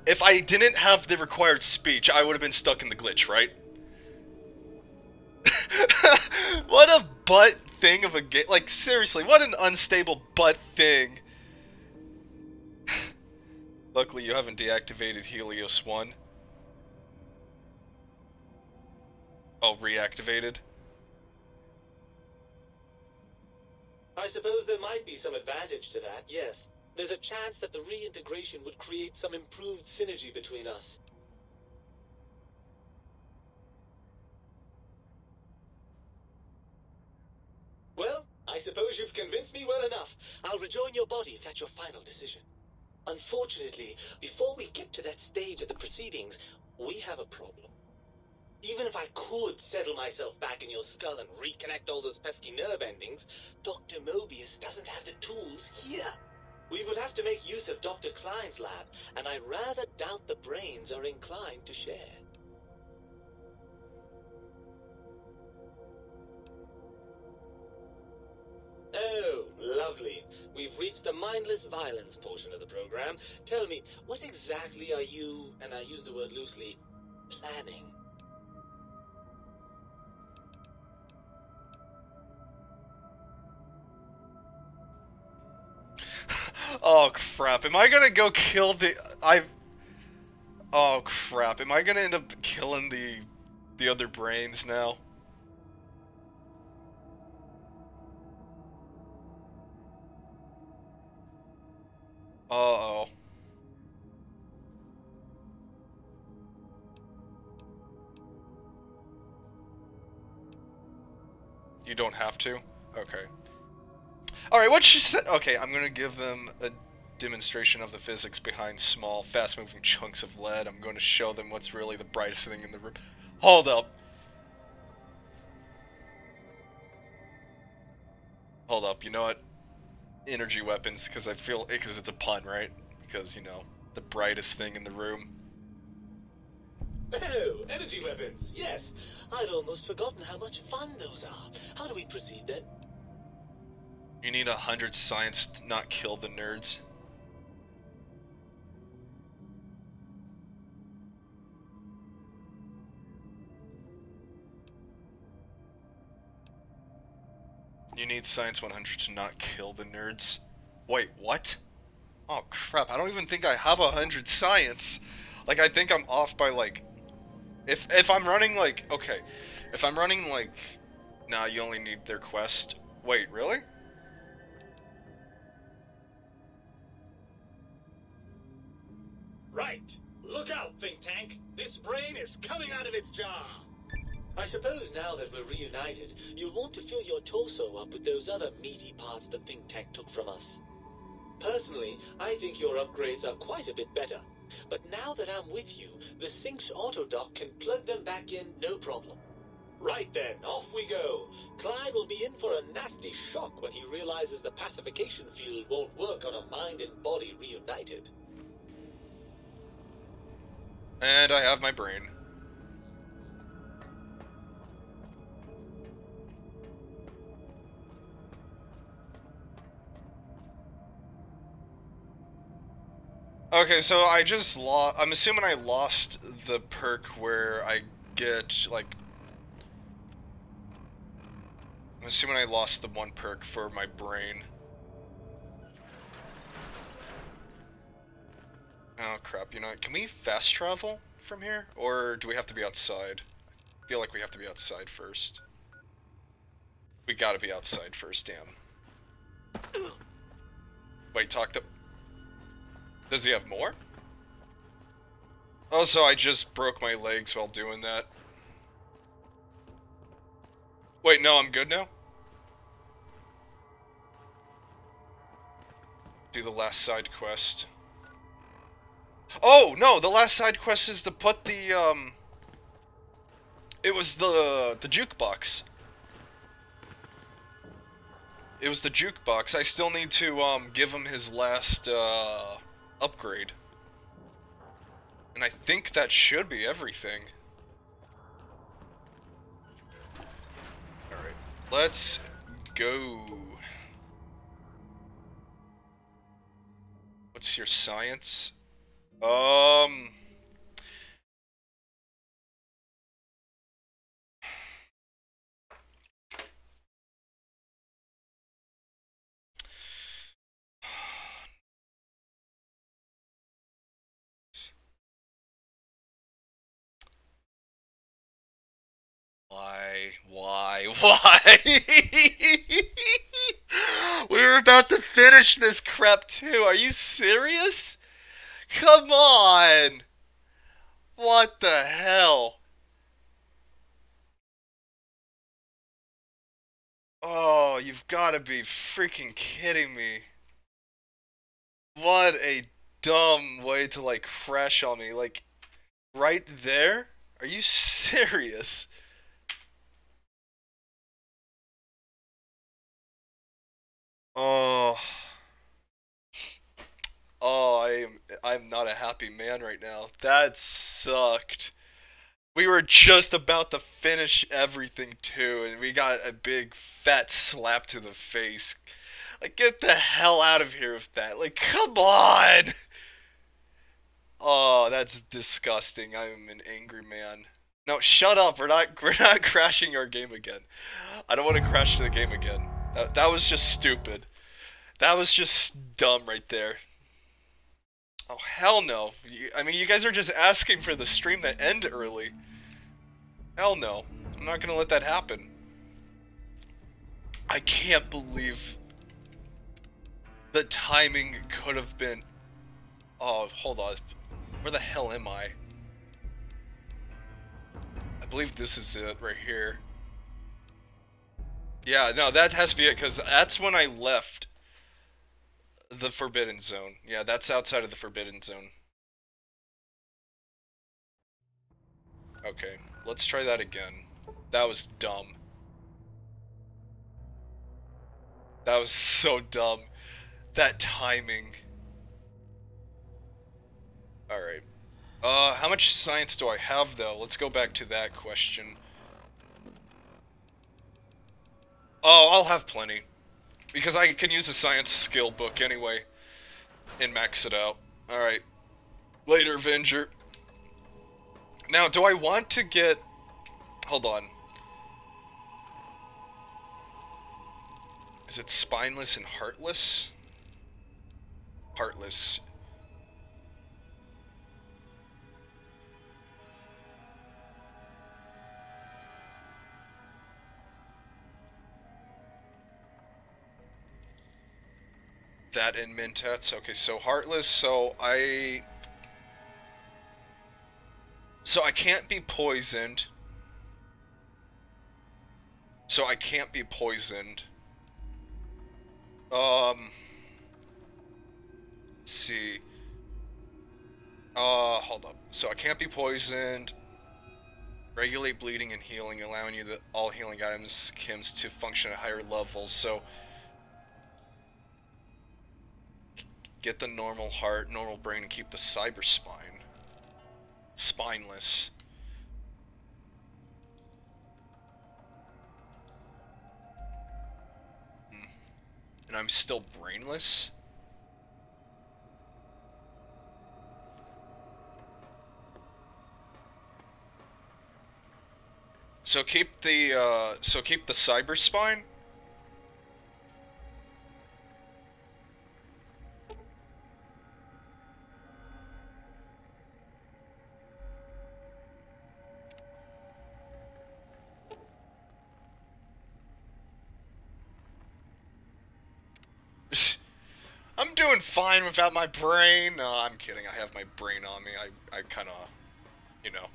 If I didn't have the required speech, I would have been stuck in the glitch, right? What a butt thing of a game. Like, seriously, what an unstable butt thing. Luckily, you haven't deactivated Helios 1. Oh, reactivated? I suppose there might be some advantage to that, yes. There's a chance that the reintegration would create some improved synergy between us. Well, I suppose you've convinced me well enough. I'll rejoin your body if that's your final decision. Unfortunately, before we get to that stage of the proceedings, we have a problem. Even if I could settle myself back in your skull and reconnect all those pesky nerve endings, Dr. Mobius doesn't have the tools here. We would have to make use of Dr. Klein's lab, and I rather doubt the brains are inclined to share. Oh, lovely. We've reached the mindless violence portion of the program. Tell me, what exactly are you, and I use the word loosely, planning? Oh crap, am I gonna go kill the... Oh crap, am I gonna end up killing the other brains now? Uh-oh. You don't have to? Okay. Alright, what she said... Okay, I'm gonna give them a demonstration of the physics behind small, fast-moving chunks of lead. I'm going to show them what's really the brightest thing in the room. Hold up. Hold up, you know what? Energy weapons, because I feel... Because it's a pun, right? Because, you know, the brightest thing in the room. Oh, energy weapons, yes. I'd almost forgotten how much fun those are. How do we proceed, then? You need 100 science to not kill the nerds. You need science 100 to not kill the nerds. Wait, what? Oh crap, I don't even think I have 100 science. Like, I think I'm off by like... If I'm running like... Okay. If I'm running like... Nah, you only need their quest. Wait, really? Right. Look out, think tank. This brain is coming out of its jar. I suppose now that we're reunited, you'll want to fill your torso up with those other meaty parts the think tank took from us. Personally, I think your upgrades are quite a bit better. But now that I'm with you, the Sync's autodock can plug them back in no problem. Right then, off we go. Klein will be in for a nasty shock when he realizes the pacification field won't work on a mind and body reunited. And I have my brain. Okay, so I just lost... I'm assuming I lost the perk where I get, like... I'm assuming I lost the one perk for my brain. Oh crap, you know what? Can we fast travel from here? Or do we have to be outside? I feel like we have to be outside first. We gotta be outside first, damn. Wait, talk to... Does he have more? Also, I just broke my legs while doing that. Wait, no, I'm good now? Do the last side quest. Oh, no, the last side quest is to put the, It was the jukebox. It was the jukebox. I still need to, give him his last, upgrade. And I think that should be everything. Alright, let's go. What's your science? Why? We were about to finish this crap too. Are you serious? Come on! What the hell? Oh, you've got to be freaking kidding me. What a dumb way to, like, crash on me. Like, right there? Are you serious? Oh. Oh, I'm not a happy man right now. That sucked. We were just about to finish everything too, and we got a big fat slap to the face. Like, get the hell out of here with that. Like, come on! Oh, that's disgusting. I'm an angry man. No, shut up. We're not crashing our game again. I don't want to crash the game again. That was just stupid. That was just dumb right there. Oh, hell no. I mean, you guys are just asking for the stream to end early. Hell no. I'm not gonna let that happen. I can't believe the timing could have been... Oh, hold on. Where the hell am I? I believe this is it right here. Yeah, no, that has to be it, because that's when I left the Forbidden Zone. Yeah, that's outside of the Forbidden Zone. Okay, let's try that again. That was dumb. That was so dumb. That timing. Alright. How much science do I have, though? Let's go back to that question. Oh, I'll have plenty. Because I can use the science skill book anyway. And max it out. Alright. Later, Avenger. Now, do I want to get... Hold on. Is it spineless and heartless? Heartless. That and Mentats. Okay, so heartless, so I can't be poisoned. So I can't be poisoned. Let's see. Hold up. So I can't be poisoned. Regulate bleeding and healing, allowing you all healing items, chems to function at higher levels. So get the normal heart, normal brain, and keep the cyber spine. Spineless. And I'm still brainless? So keep the cyber spine? I'm doing fine without my brain. No, I'm kidding. I have my brain on me. I kind of, you know.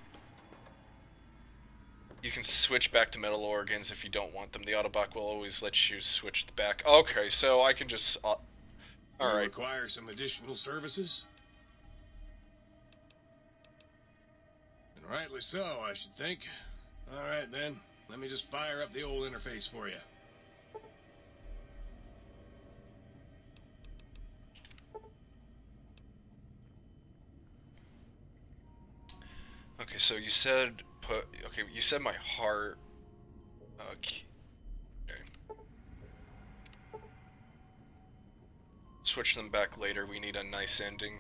You can switch back to metal organs if you don't want them. The Autobot will always let you switch the back. Okay, so I can just... Alright. Require some additional services? And rightly so, I should think. Alright then, let me just fire up the old interface for you. Okay, so you said okay, you said my heart. Okay. Let's Switch them back later, we need a nice ending.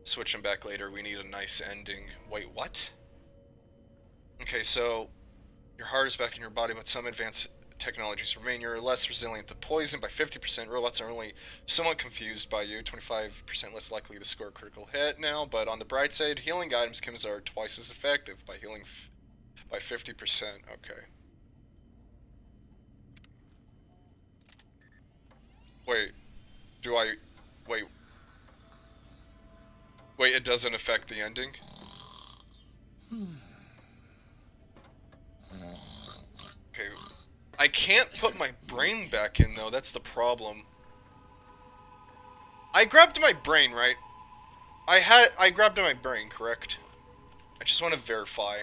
Switch them back later, we need a nice ending. Wait, what? Okay, so your heart is back in your body, but some advanced technologies remain. You're less resilient to poison by 50%. Robots are only somewhat confused by you. 25% less likely to score a critical hit now, but on the bright side, healing items chems are twice as effective by healing by 50%. Okay. Wait. Do I... Wait. Wait, it doesn't affect the ending? Okay. I can't put my brain back in, though. That's the problem. I grabbed my brain, right? I grabbed my brain, correct? I just want to verify.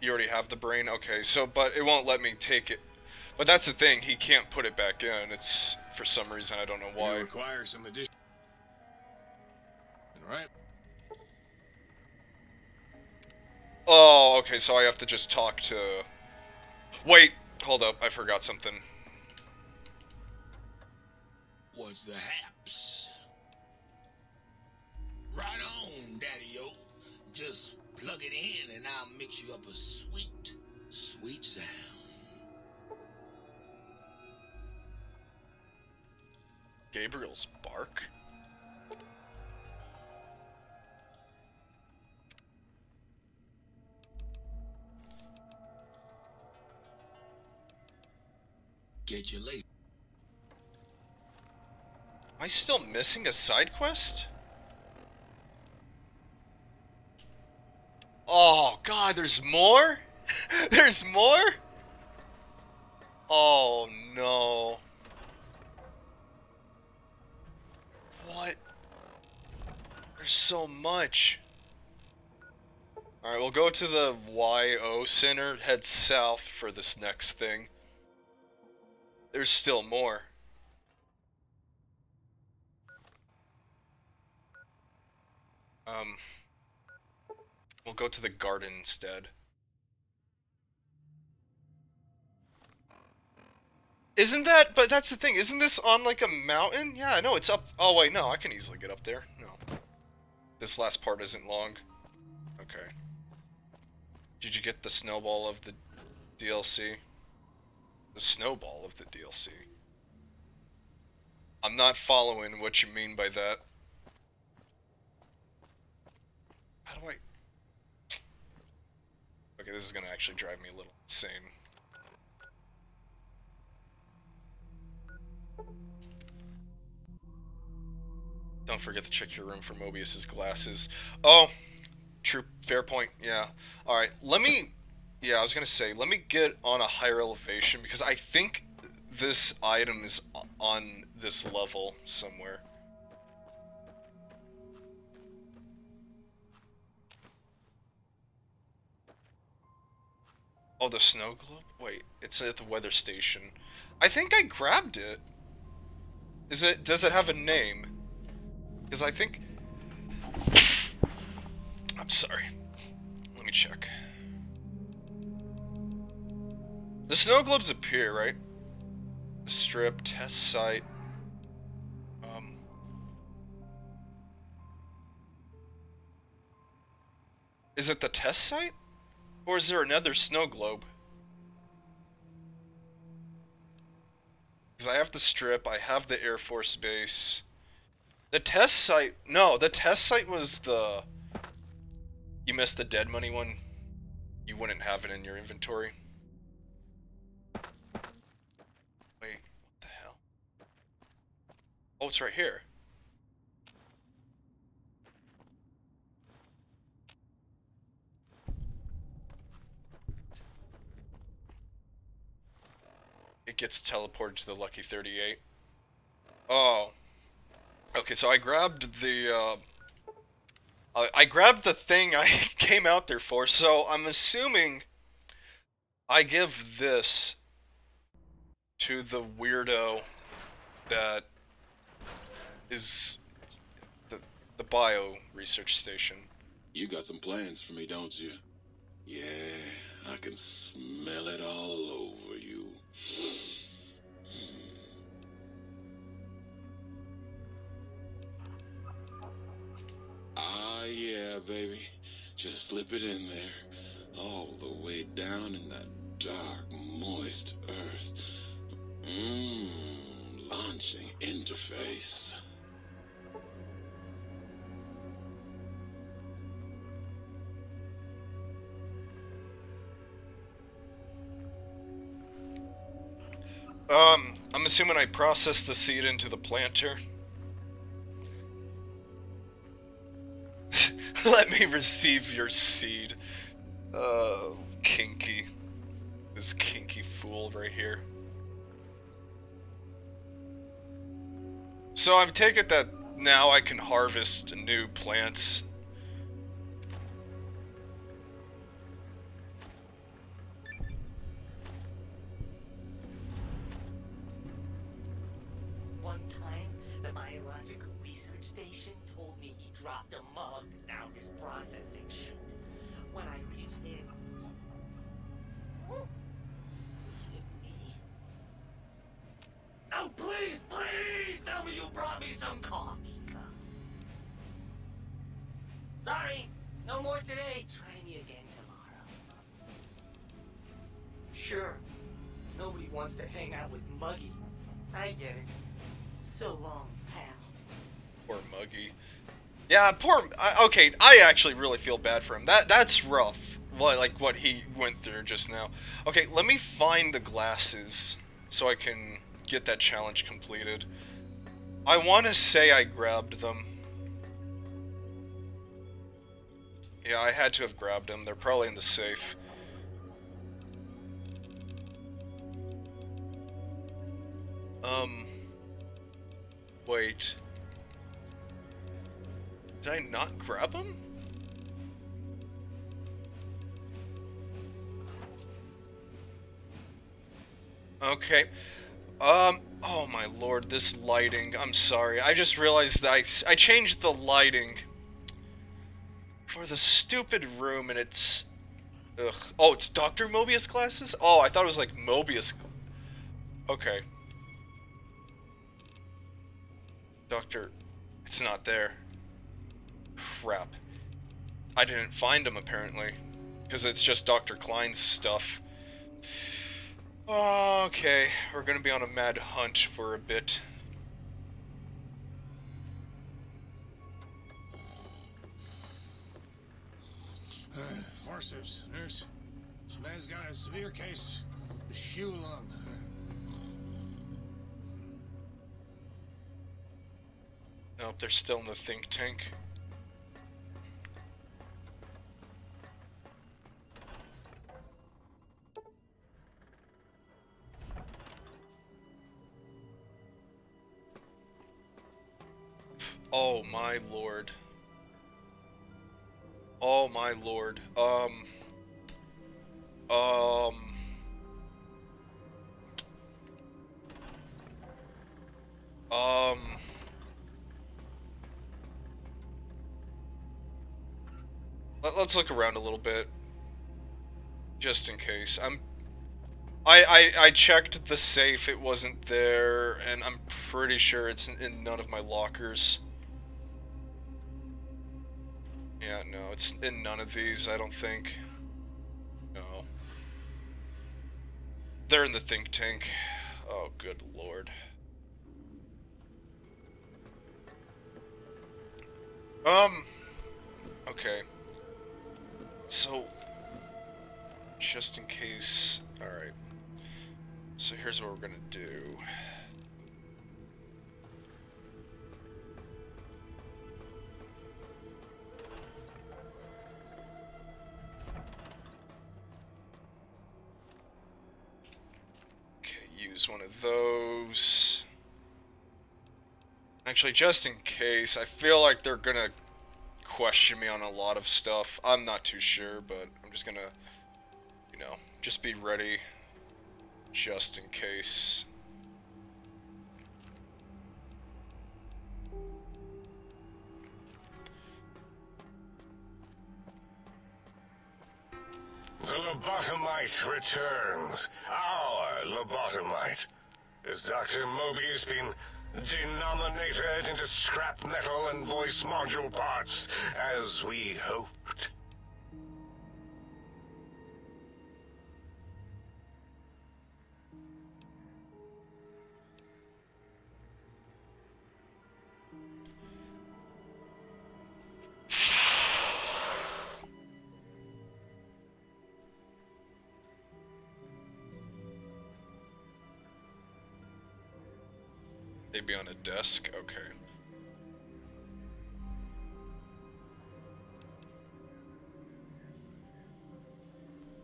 You already have the brain? Okay, so, but it won't let me take it. But that's the thing, he can't put it back in. It's, for some reason, I don't know why. You require some addition. Right. Oh, okay, so I have to just talk to... Wait, hold up, I forgot something. What's the haps? Right on, Daddy-o. Just plug it in and I'll mix you up a sweet, sweet sound. Gabriel's bark? Get you later. Am I still missing a side quest? Oh, God, there's more? There's more? Oh, no. What? There's so much. Alright, we'll go to the YO Center, head south for this next thing. There's still more. We'll go to the garden instead. Isn't that, but that's the thing, isn't this on like a mountain? Yeah, no, it's up, oh wait, no, I can easily get up there. No. This last part isn't long. Okay. Did you get the snowball of the DLC? The snowball of the DLC. I'm not following what you mean by that. How do I... Okay, this is gonna actually drive me a little insane. Don't forget to check your room for Mobius's glasses. Oh, true, fair point, yeah. Alright, let me... Yeah, I was gonna say, let me get on a higher elevation, because I think this item is on this level somewhere. Oh, the snow globe? Wait, it's at the weather station. I think I grabbed it. Does it have a name? Because I think... I'm sorry. Let me check. The snow globes appear, right? The strip, test site. Is it the test site? Or is there another snow globe? Because I have the strip, I have the Air Force Base. The test site... No, the test site was the... You missed the dead money one. You wouldn't have it in your inventory. Wait, what the hell? Oh, it's right here. It gets teleported to the Lucky 38. Oh. Okay, so I grabbed the, I grabbed the thing I came out there for, so I'm assuming I give this to the weirdo that is the bio research station. You got some plans for me, don't you? Yeah, I can smell it all over you. Ah, yeah, baby. Just slip it in there. All the way down in that dark, moist earth. Launching interface. I'm assuming I process the seed into the planter. Let me receive your seed. Kinky. This kinky fool right here. So I take it that now I can harvest new plants. One time, the biological research station told me he dropped a mug down his processing chute. When I reached in, seeded me. Oh, please, please tell me you brought me some coffee cups. Sorry, no more today. Try me again tomorrow. Sure, nobody wants to hang out with Muggy. I get it. So long, pal. Poor Muggy. Yeah, okay, I actually really feel bad for him. That's rough. Like what he went through just now. Okay, let me find the glasses so I can get that challenge completed. I want to say I grabbed them. Yeah, I had to have grabbed them. They're probably in the safe. Wait. Did I not grab them? Okay. Oh my lord, this lighting. I'm sorry. I just realized that I changed the lighting for the stupid room and it's... Ugh. Oh, it's Dr. Mobius glasses? Oh, I thought it was like Mobius. Okay. Doctor... It's not there. Crap. I didn't find him, apparently. Because it's just Dr. Klein's stuff. Okay, we're gonna be on a mad hunt for a bit. Forceps, nurse. This man's got a severe case of shoe lung. Nope, they're still in the think tank. Oh my lord. Oh my lord. Let's look around a little bit. Just in case. I checked the safe, it wasn't there, and I'm pretty sure it's in none of my lockers. Yeah, no, it's in none of these, I don't think. No. They're in the think tank. Oh, good lord. Okay. So, just in case... Alright. So here's what we're gonna do. Okay, use one of those. Actually, just in case, I feel like they're gonna question me on a lot of stuff. I'm not too sure, but I'm just gonna, you know, just be ready just in case. The lobotomite returns. Our lobotomite. Has Dr. Mobius been denominated into scrap metal and voice module parts, as we hoped? Maybe on a desk? Okay.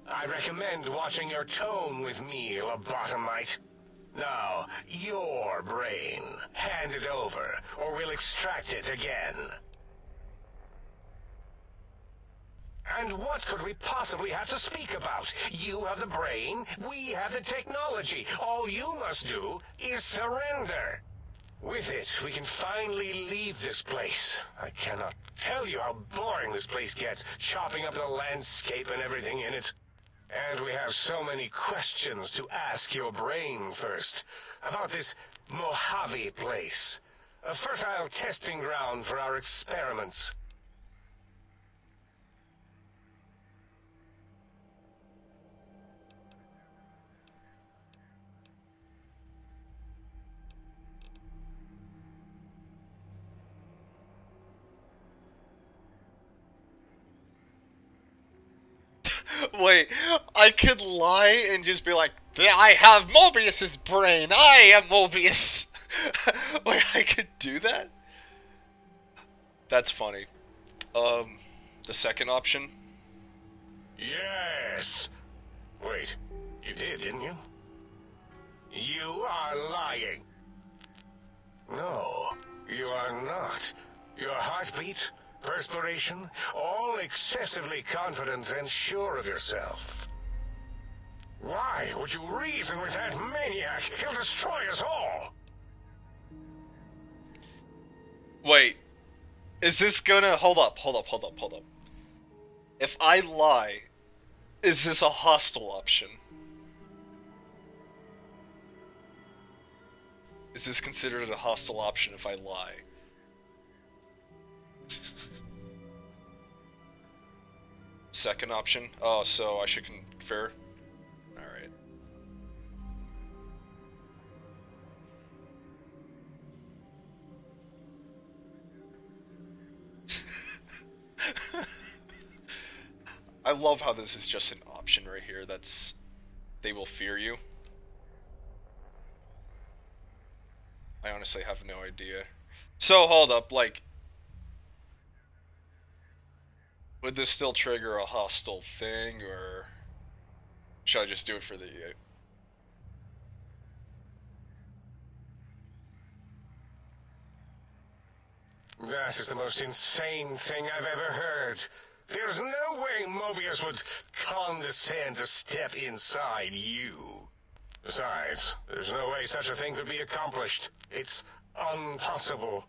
I recommend watching your tone with me, lobotomite. Now, your brain. Hand it over, or we'll extract it again. And what could we possibly have to speak about? You have the brain, we have the technology. All you must do is surrender. With it, we can finally leave this place. I cannot tell you how boring this place gets, chopping up the landscape and everything in it. And we have so many questions to ask your brain first. About this Mojave place. A fertile testing ground for our experiments. Wait, I could lie and just be like, I have Mobius's brain! I am Mobius! Wait, I could do that? That's funny. The second option? Yes! Wait, you did, didn't you? You are lying. No, you are not. Your heartbeat, perspiration, all excessively confident and sure of yourself. Why would you reason with that maniac? He'll destroy us all! Wait, is this gonna... Hold up. If I lie, is this a hostile option? Is this considered a hostile option if I lie? Second option? Oh, so I should confer? Alright. I love how this is just an option right here. That's... They will fear you. I honestly have no idea. So, hold up, like... Would this still trigger a hostile thing, or... Should I just do it for the... That is the most insane thing I've ever heard. There's no way Mobius would condescend to step inside you. Besides, there's no way such a thing could be accomplished. It's impossible.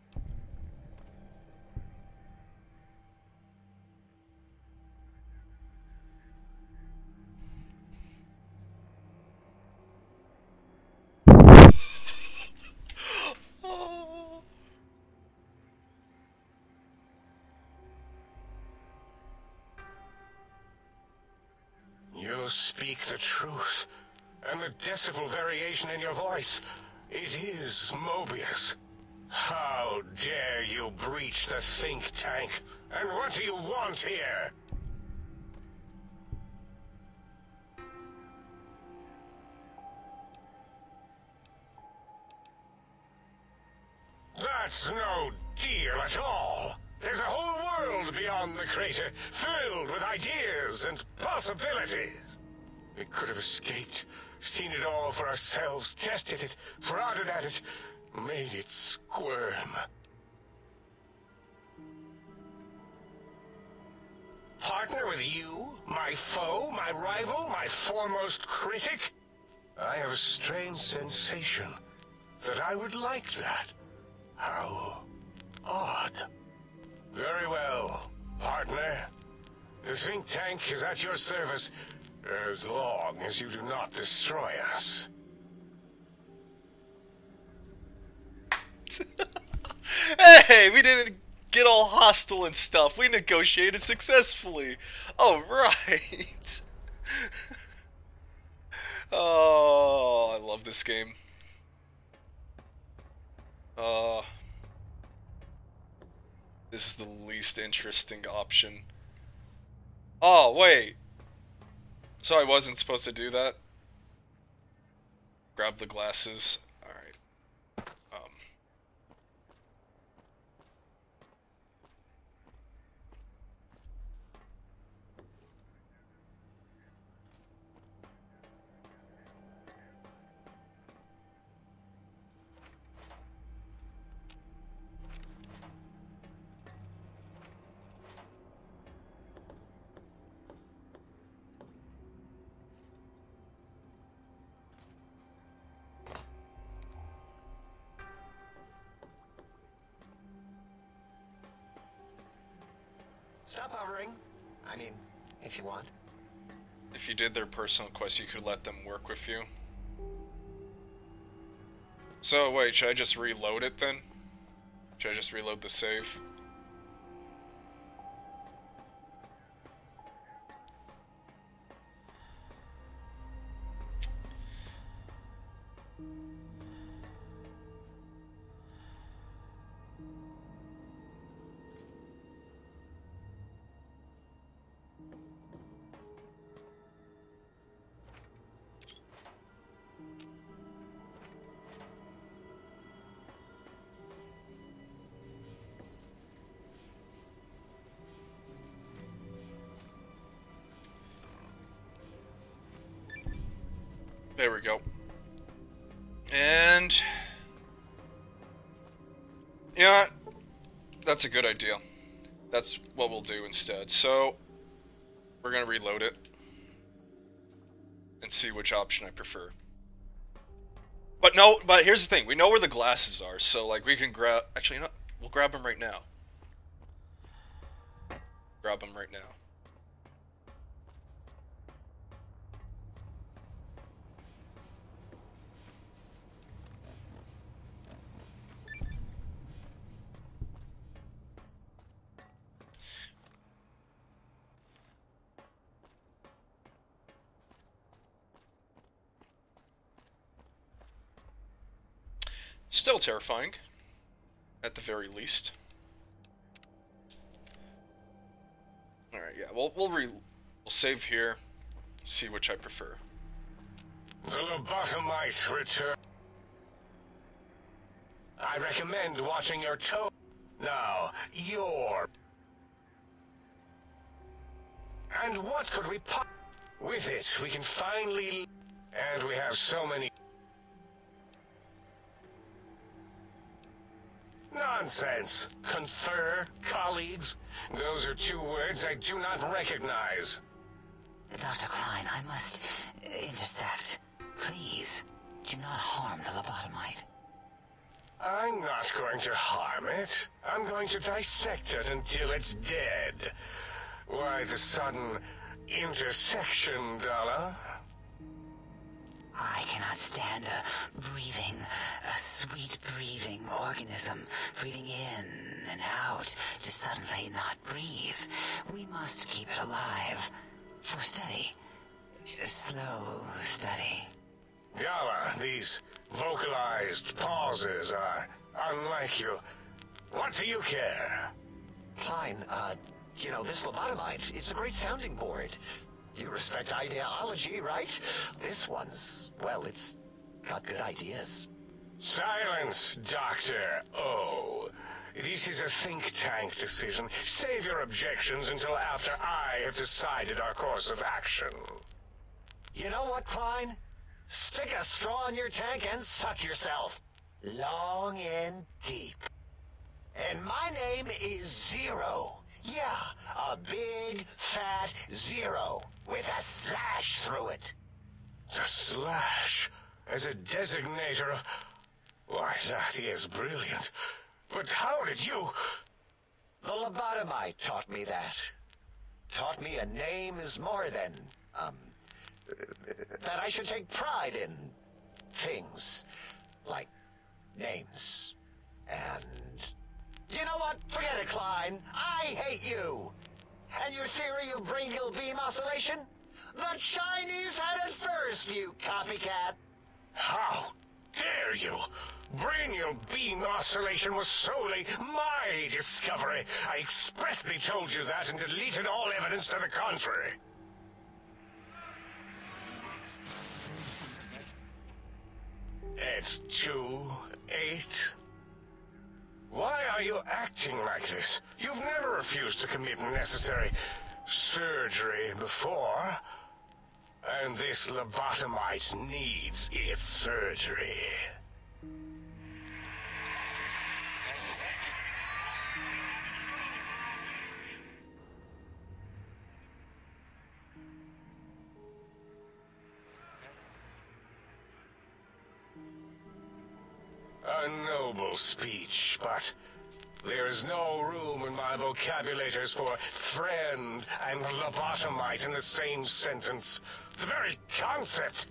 You speak the truth, and the decibel variation in your voice, it is Mobius. How dare you breach the think tank? And what do you want here? That's no deal at all. There's a whole world beyond the crater, filled with ideas and possibilities. We could have escaped, seen it all for ourselves, tested it, prodded at it, made it squirm. partner with you, my foe, my rival, my foremost critic? I have a strange sensation that I would like that. How odd. Very well, partner. The think tank is at your service as long as you do not destroy us. Hey, we didn't get all hostile and stuff. We negotiated successfully. Oh, right. Oh, I love this game. This is the least interesting option. Oh, wait. So I wasn't supposed to do that? Grab the glasses. Alright. Stop hovering. I mean, if you want. If you did their personal quest, you could let them work with you. So, wait, should I just reload it then? Should I just reload the save? There we go. And yeah, that's a good idea. That's what we'll do instead. So we're gonna reload it and see which option I prefer. But here's the thing. We know where the glasses are, so like we can grab. Actually, no, we'll grab them right now. Grab them right now. Still terrifying, at the very least. All right, yeah, we'll save here, see which I prefer. The lobotomite return. I recommend watching your toe. Now, your. And what could we pop? With it, we can finally. And we have so many. Nonsense. Confer, colleagues. Those are two words I do not recognize. Dr. Klein, I must intersect. Please, do not harm the lobotomite. I'm not going to harm it. I'm going to dissect it until it's dead. Why the sudden intersection, Dalla? I cannot stand a sweet breathing organism breathing in and out to suddenly not breathe. We must keep it alive for study. Slow study. Dalla, these vocalized pauses are unlike you. What do you care? Klein, you know, this lobotomite, it's a great sounding board. You respect ideology, right? This one's, well, it's got good ideas. Silence, Dr. O. This is a think tank decision. Save your objections until after I have decided our course of action. You know what, Klein? Stick a straw in your tank and suck yourself. Long and deep. And my name is Zero. Yeah, a big, fat zero with a slash through it. The slash as a designator of... Why, that is brilliant. But how did you... The lobotomite taught me that. Taught me a name is more than, that I should take pride in things like names. And you know what? Forget it, Klein. I hate you. And your theory of brain-gill beam oscillation? The Chinese had it first, you copycat. How dare you? Brainial beam oscillation was solely my discovery. I expressly told you that and deleted all evidence to the contrary. It's 2-8. Why are you acting like this? You've never refused to commit necessary surgery before. And this lobotomite needs its surgery. A noble speech, but there's no room in my vocabulators for friend and lobotomite in the same sentence. The very concept,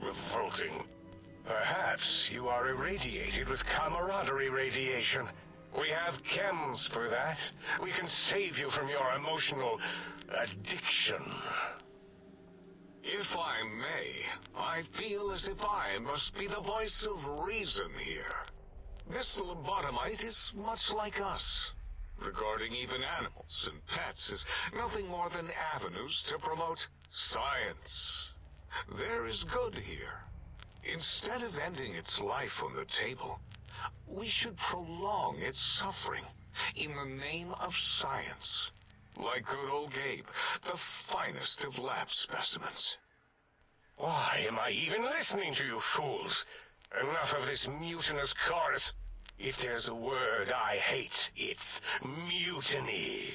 revolting. Perhaps you are irradiated with camaraderie radiation. We have chems for that. We can save you from your emotional addiction. If I may, I feel as if I must be the voice of reason here. This lobotomite is much like us, regarding even animals and pets as nothing more than avenues to promote science. There is good here. Instead of ending its life on the table, we should prolong its suffering in the name of science. Like good old Gabe, the finest of lab specimens. Why am I even listening to you fools? Enough of this mutinous chorus. If there's a word I hate, it's mutiny.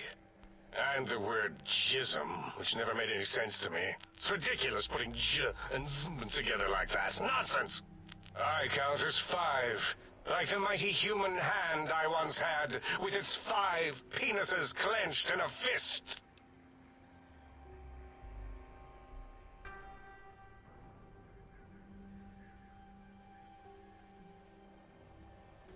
And the word jism, which never made any sense to me. It's ridiculous putting j and zm together like that. Nonsense! I count as 5. Like the mighty human hand I once had, with its 5 penises clenched in a fist.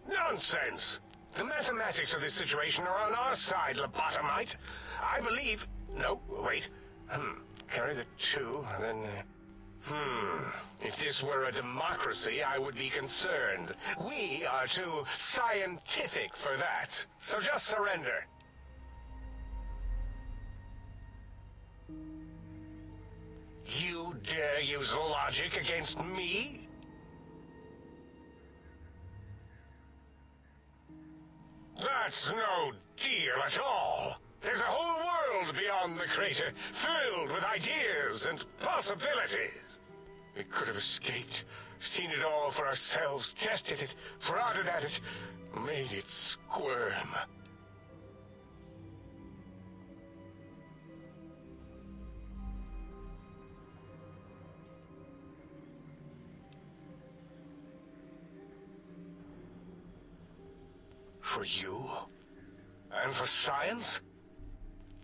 Nonsense! The mathematics of this situation are on our side, lobotomite. I believe... No, wait. Carry the 2, then... If this were a democracy, I would be concerned. We are too scientific for that. So just surrender. You dare use logic against me? That's no deal at all. There's a whole world beyond the crater, filled with ideas and possibilities. We could have escaped, seen it all for ourselves, tested it, prodded at it, made it squirm. For you? And for science?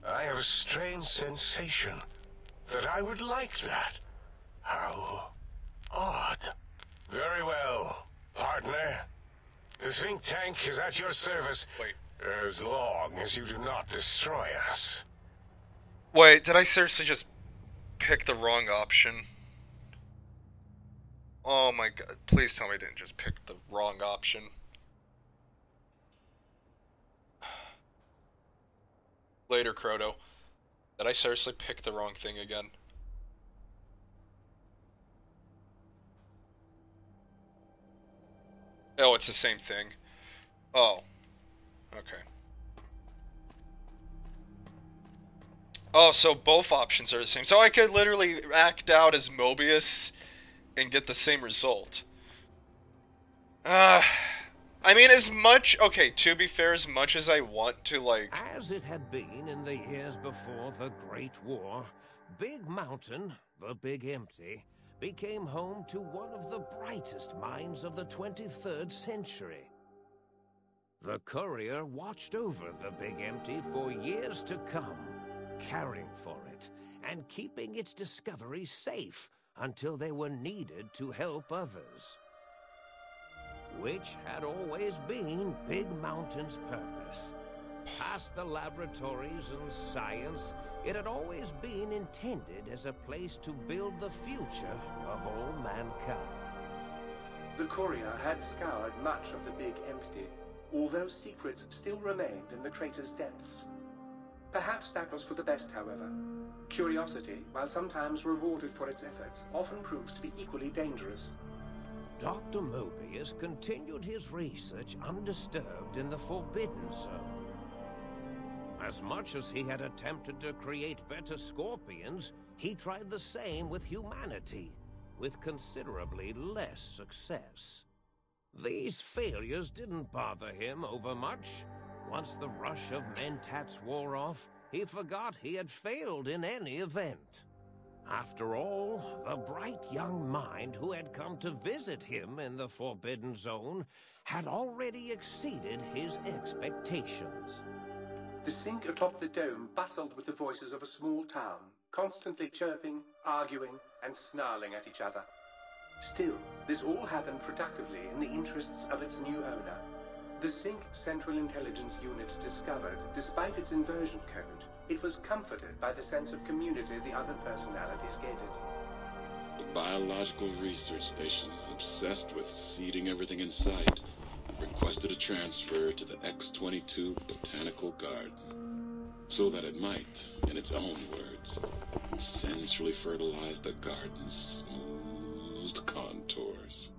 I have a strange sensation that I would like that. How odd. Very well, partner. The think tank is at your service. Wait. As long as you do not destroy us. Wait, did I seriously just pick the wrong option? Oh my god, please tell me I didn't just pick the wrong option. Later, Croto. Did I seriously pick the wrong thing again? Oh, it's the same thing. Oh. Okay. Oh, so both options are the same. So I could literally act out as Mobius and get the same result. I mean, as much... Okay, to be fair, as much as I want to, like... As it had been in the years before the Great War, Big Mountain, the Big Empty, became home to one of the brightest minds of the 23rd century. The courier watched over the Big Empty for years to come, caring for it and keeping its discoveries safe until they were needed to help others. Which had always been Big Mountain's purpose. Past the laboratories and science, it had always been intended as a place to build the future of all mankind. The courier had scoured much of the Big Empty, although secrets still remained in the crater's depths. Perhaps that was for the best, however. Curiosity, while sometimes rewarded for its efforts, often proves to be equally dangerous. Dr. Mobius continued his research undisturbed in the Forbidden Zone. As much as he had attempted to create better scorpions, he tried the same with humanity, with considerably less success. These failures didn't bother him overmuch. Once the rush of mentats wore off, he forgot he had failed in any event. After all, the bright young mind who had come to visit him in the Forbidden Zone had already exceeded his expectations. The sink atop the dome bustled with the voices of a small town, constantly chirping, arguing, and snarling at each other. Still, this all happened productively in the interests of its new owner. The Sync Central Intelligence Unit discovered, despite its inversion code, it was comforted by the sense of community the other personalities gave it. The biological research station, obsessed with seeding everything in sight, requested a transfer to the X-22 Botanical Garden, so that it might, in its own words, sensually fertilize the garden's smooth contours.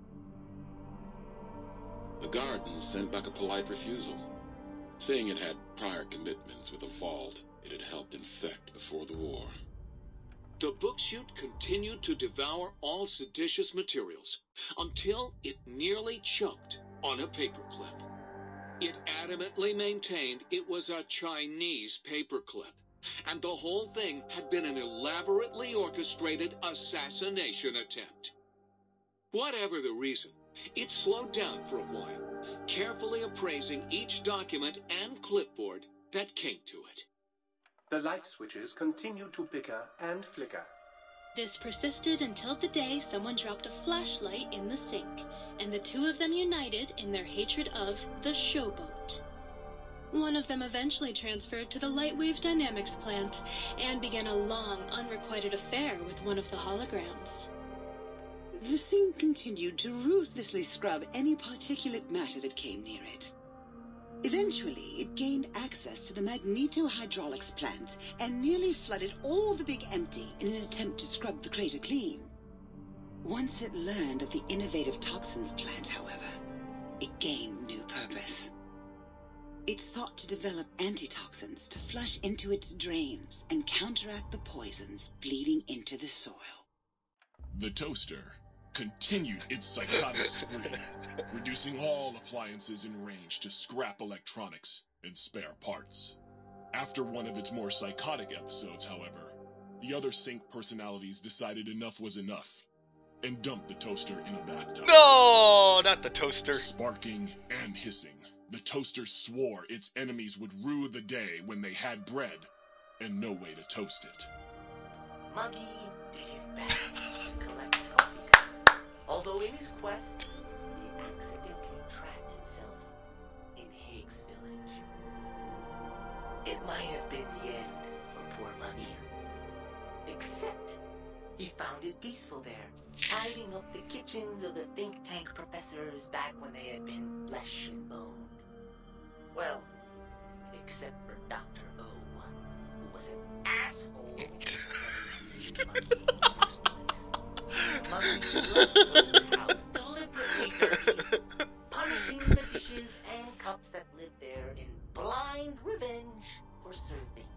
The garden sent back a polite refusal, saying it had prior commitments with a vault it had helped infect before the war. The book chute continued to devour all seditious materials until it nearly choked on a paperclip. It adamantly maintained it was a Chinese paperclip, and the whole thing had been an elaborately orchestrated assassination attempt. Whatever the reason, it slowed down for a while, carefully appraising each document and clipboard that came to it. The light switches continued to bicker and flicker. This persisted until the day someone dropped a flashlight in the sink, and the two of them united in their hatred of the showboat. One of them eventually transferred to the Lightwave Dynamics plant, and began a long, unrequited affair with one of the holograms. The sink continued to ruthlessly scrub any particulate matter that came near it. Eventually, it gained access to the magneto-hydraulics plant and nearly flooded all the Big Empty in an attempt to scrub the crater clean. Once it learned of the innovative toxins plant, however, it gained new purpose. It sought to develop antitoxins to flush into its drains and counteract the poisons bleeding into the soil. The toaster continued its psychotic spree, reducing all appliances in range to scrap electronics and spare parts. After one of its more psychotic episodes, however, the other Sync personalities decided enough was enough and dumped the toaster in a bathtub. No, not the toaster. Sparking and hissing, the toaster swore its enemies would rue the day when they had bread and no way to toast it. Muggy did his best to collect coffee cups, although in his quest, he accidentally trapped himself in Higgs Village. It might have been the end for poor Muggy. Except, he found it peaceful there, tidying up the kitchens of the think tank professors back when they had been flesh and bone. Well, except for Dr. O, who was an asshole and Muggy in the first place. Muggy left O's house deliberately dirty, punishing the dishes and cups that lived there in blind revenge for serving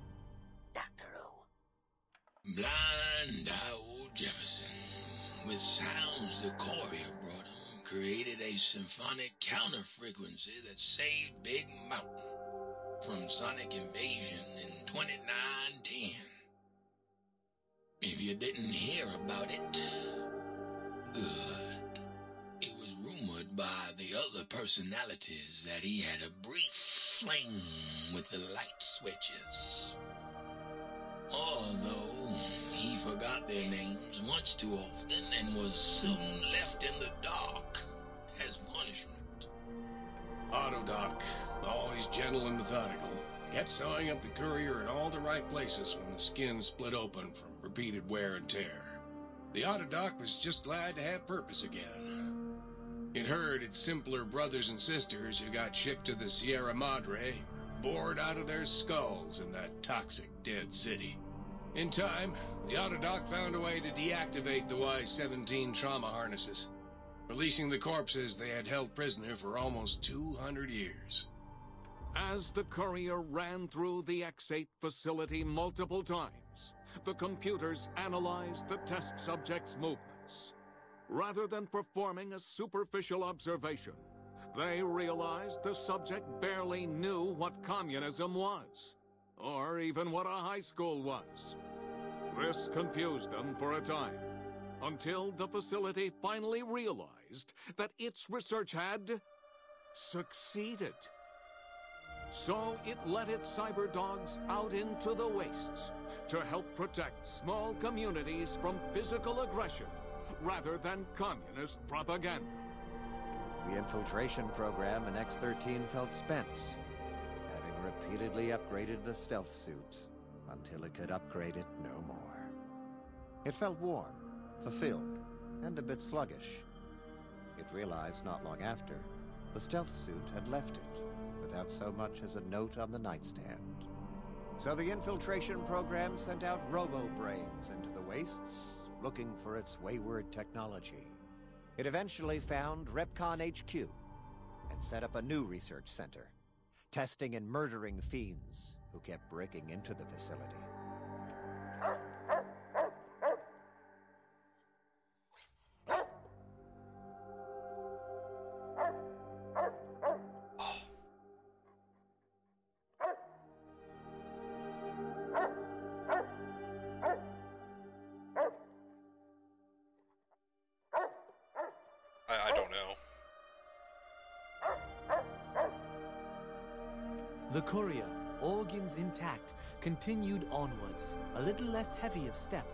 Dr. O. Blind old Jefferson, with sounds the courier brought him, created a symphonic counter-frequency that saved Big Mountain from sonic invasion in 2910. If you didn't hear about it, good. It was rumored by the other personalities that he had a brief fling with the light switches. Although he forgot their names much too often and was soon left in the dark as punishment. Autodoc, always gentle and methodical, kept sewing up the courier in all the right places when the skin split open from repeated wear and tear. The Autodoc was just glad to have purpose again. It heard its simpler brothers and sisters who got shipped to the Sierra Madre bored out of their skulls in that toxic dead city. In time, the Autodoc found a way to deactivate the Y-17 trauma harnesses, releasing the corpses they had held prisoner for almost 200 years. As the courier ran through the X8 facility multiple times, the computers analyzed the test subject's movements. Rather than performing a superficial observation, they realized the subject barely knew what communism was, or even what a high school was. This confused them for a time, until the facility finally realized that its research had succeeded. So it let its cyber dogs out into the wastes to help protect small communities from physical aggression rather than communist propaganda. The infiltration program in X-13 felt spent, having repeatedly upgraded the stealth suit until it could upgrade it no more. It felt warm, fulfilled, and a bit sluggish. It realized not long after, the stealth suit had left it, without so much as a note on the nightstand. So the infiltration program sent out robo-brains into the wastes, looking for its wayward technology. It eventually found Repcon HQ and set up a new research center, testing and murdering fiends who kept breaking into the facility. I don't know. The courier, organs intact, continued onwards, a little less heavy of step,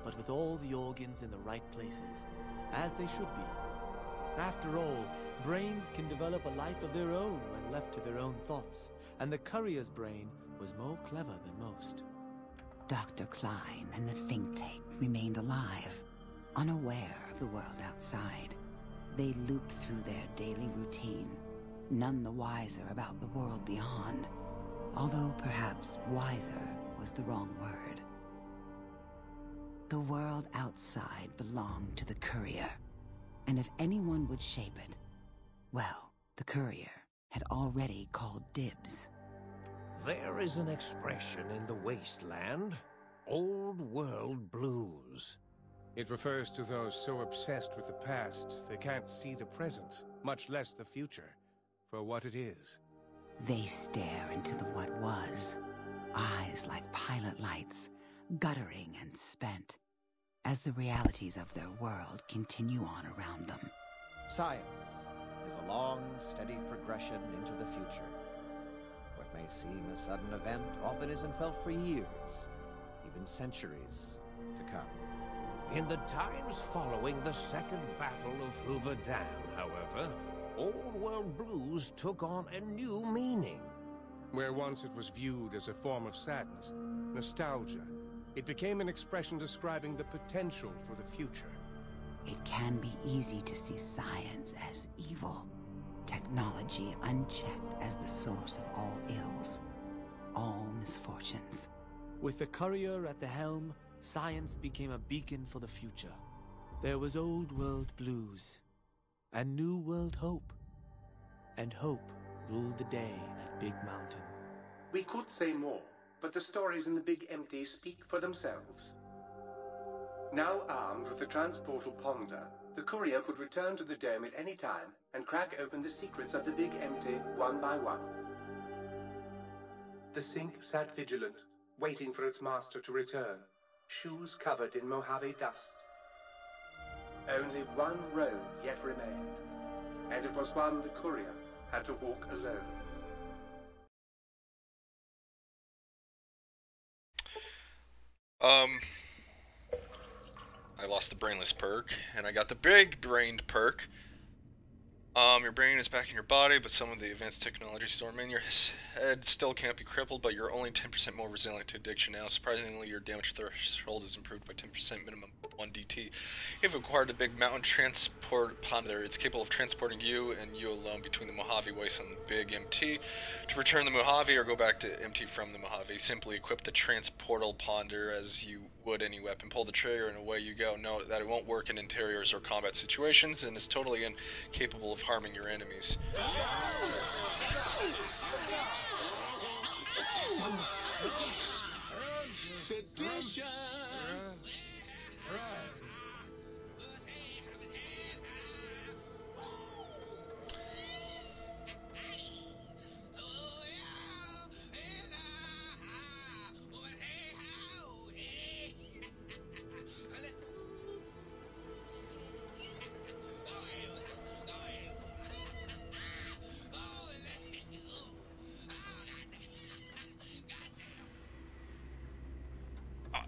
but with all the organs in the right places, as they should be. After all, brains can develop a life of their own when left to their own thoughts, and the courier's brain was more clever than most. Dr. Klein and the think tank remained alive, unaware of the world outside. They looped through their daily routine, none the wiser about the world beyond, although perhaps wiser was the wrong word. The world outside belonged to the courier, and if anyone would shape it, well, the courier had already called dibs. There is an expression in the wasteland, old world blues. It refers to those so obsessed with the past they can't see the present, much less the future, for what it is. They stare into the what was, eyes like pilot lights, guttering and spent, as the realities of their world continue on around them. Science is a long, steady progression into the future. What may seem a sudden event often isn't felt for years, even centuries to come. In the times following the Second Battle of Hoover Dam, however, Old World Blues took on a new meaning. Where once it was viewed as a form of sadness, nostalgia, it became an expression describing the potential for the future. It can be easy to see science as evil, technology unchecked as the source of all ills, all misfortunes. With the courier at the helm, science became a beacon for the future. There was old world blues, and new world hope. And hope ruled the day at Big Mountain. We could say more, but the stories in the Big Empty speak for themselves. Now armed with the transportal ponder, The courier could return to the dome at any time and crack open the secrets of the Big Empty one by one. The sink sat vigilant, waiting for its master to return, shoes covered in Mojave dust. Only one road yet remained, and it was one the courier had to walk alone. I lost the brainless perk, and I got the big-brained perk. Your brain is back in your body, but some of the advanced technology stored in your head still can't be crippled, but you're only 10% more resilient to addiction now. Surprisingly, your damage threshold is improved by 10% minimum 1 DT. You've acquired a big mountain transport ponder. It's capable of transporting you and you alone between the Mojave Waste and the Big MT. To return the Mojave or go back to MT from the Mojave, simply equip the transportal ponder as you would any weapon. Pull the trigger and away you go. Note that it won't work in interiors or combat situations and is totally incapable of harming your enemies. Sedition!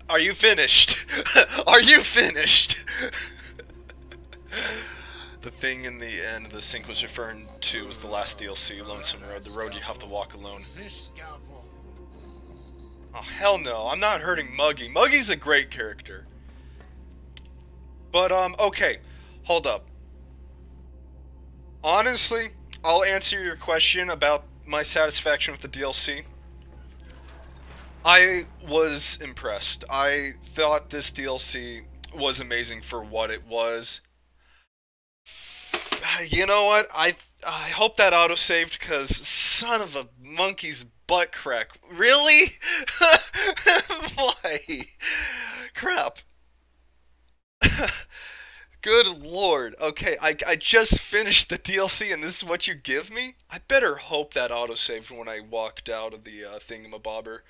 Are you finished? Are you finished? The thing in the end the sink was referring to was the last DLC, Lonesome Road, the road you have to walk alone. Oh, hell no, I'm not hurting Muggy. Muggy's a great character. But, okay, hold up. Honestly, I'll answer your question about my satisfaction with the DLC. I was impressed. I thought this DLC was amazing for what it was. You know what? I hope that auto-saved, because son of a monkey's butt crack. Really? Why? Crap. Good lord. Okay, I just finished the DLC and this is what you give me? I better hope that auto-saved when I walked out of the thingamabobber.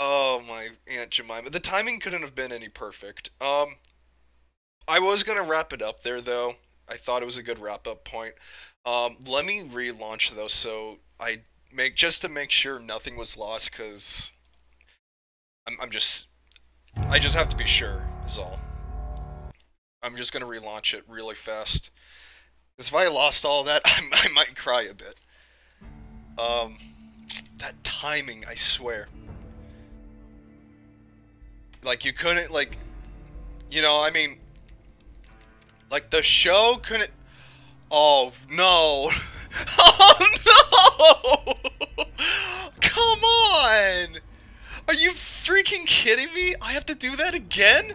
Oh my Aunt Jemima. The timing couldn't have been any perfect. I was gonna wrap it up there though. I thought it was a good wrap-up point. Let me relaunch though, so I just to make sure nothing was lost, cause I just have to be sure, is all. I'm just gonna relaunch it really fast. Cause if I lost all that, I might cry a bit. That timing, I swear. Like, you couldn't, like, you know, I mean, like, the show couldn't, oh, no, oh, no, come on, are you freaking kidding me? I have to do that again?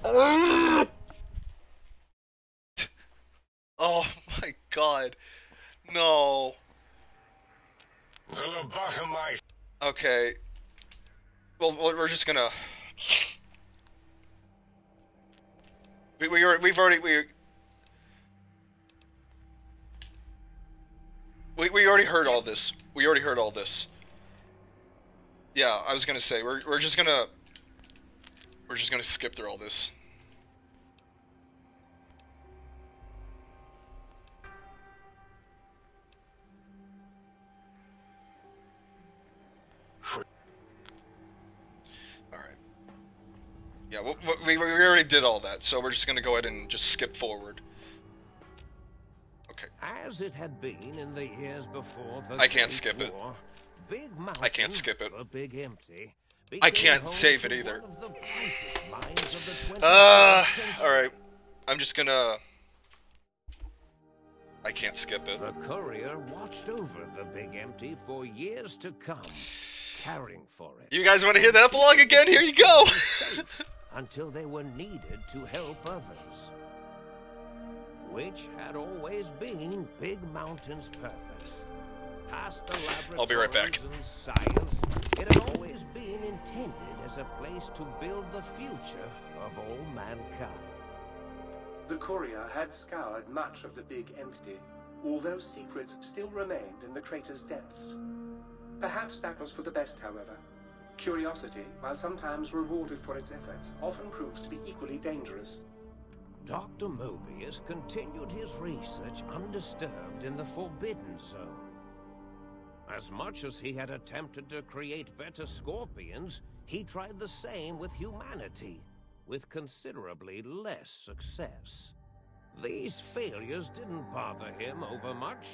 Oh my god, no. The lobotomized. Okay. Well, we're just gonna. We've already heard all this. We already heard all this. Yeah, I was gonna say we're just gonna skip through all this. Yeah, we already did all that, so we're just gonna go ahead and just skip forward. Okay. As it had been in the years before the I can't skip it. Big Mountain, I can't skip it. The Big Empty, I can't save it either. Alright. I'm just gonna... I can't skip it. The courier watched over the Big Empty for years to come, caring for it. You guys want to hear the epilogue again? Here you go! Until they were needed to help others. Which had always been Big Mountain's purpose. Past the laboratories I'll be right back. And science, It had always been intended as a place to build the future of all mankind. The courier had scoured much of the Big Empty, although secrets still remained in the crater's depths. Perhaps that was for the best, however. Curiosity, while sometimes rewarded for its efforts, often proves to be equally dangerous. Dr. Mobius continued his research undisturbed in the Forbidden Zone. As much as he had attempted to create better scorpions, he tried the same with humanity, with considerably less success. These failures didn't bother him overmuch.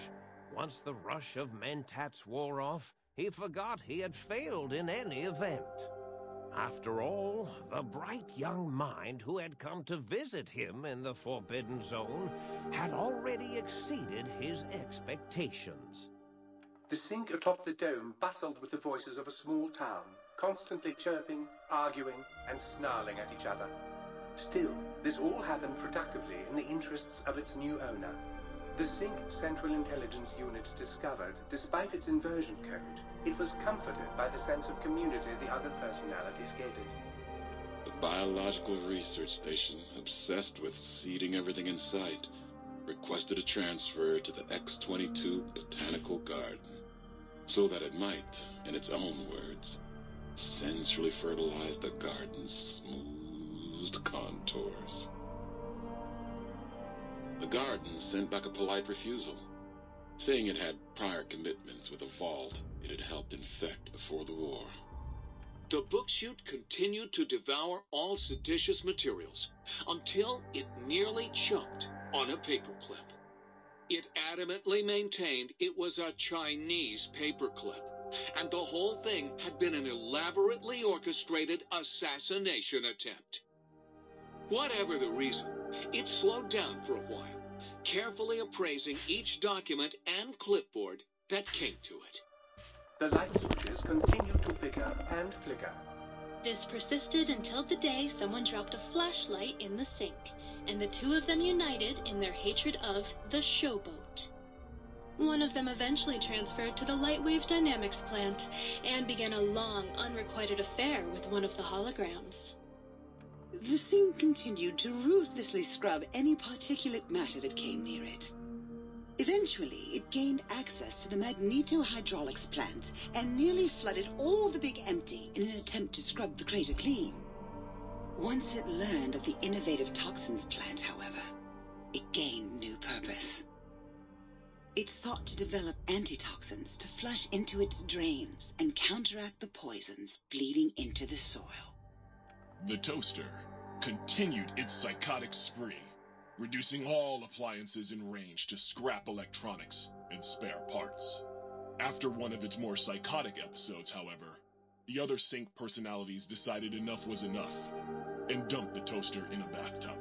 Once the rush of mentats wore off, he forgot he had failed in any event. After all, the bright young mind who had come to visit him in the Forbidden Zone had already exceeded his expectations. The sink atop the dome bustled with the voices of a small town, constantly chirping, arguing, and snarling at each other. Still, this all happened productively in the interests of its new owner. The Sync Central Intelligence Unit discovered, despite its inversion code, it was comforted by the sense of community the other personalities gave it. The biological research station, obsessed with seeding everything in sight, requested a transfer to the X-22 Botanical Garden, so that it might, in its own words, sensually fertilize the garden's smooth contours. The garden sent back a polite refusal, saying it had prior commitments with a vault it had helped infect before the war. The book chute continued to devour all seditious materials until it nearly choked on a paperclip. It adamantly maintained it was a Chinese paperclip, and the whole thing had been an elaborately orchestrated assassination attempt. Whatever the reason, it slowed down for a while, carefully appraising each document and clipboard that came to it. The light switches continued to bicker and flicker. This persisted until the day someone dropped a flashlight in the sink, and the two of them united in their hatred of the showboat. One of them eventually transferred to the Lightwave Dynamics plant and began a long, unrequited affair with one of the holograms. The sink continued to ruthlessly scrub any particulate matter that came near it. Eventually, it gained access to the magnetohydraulics plant and nearly flooded all the Big Empty in an attempt to scrub the crater clean. Once it learned of the innovative toxins plant, however, it gained new purpose. It sought to develop antitoxins to flush into its drains and counteract the poisons bleeding into the soil. The toaster continued its psychotic spree, reducing all appliances in range to scrap electronics and spare parts. After one of its more psychotic episodes, however, the other Sync personalities decided enough was enough and dumped the toaster in a bathtub.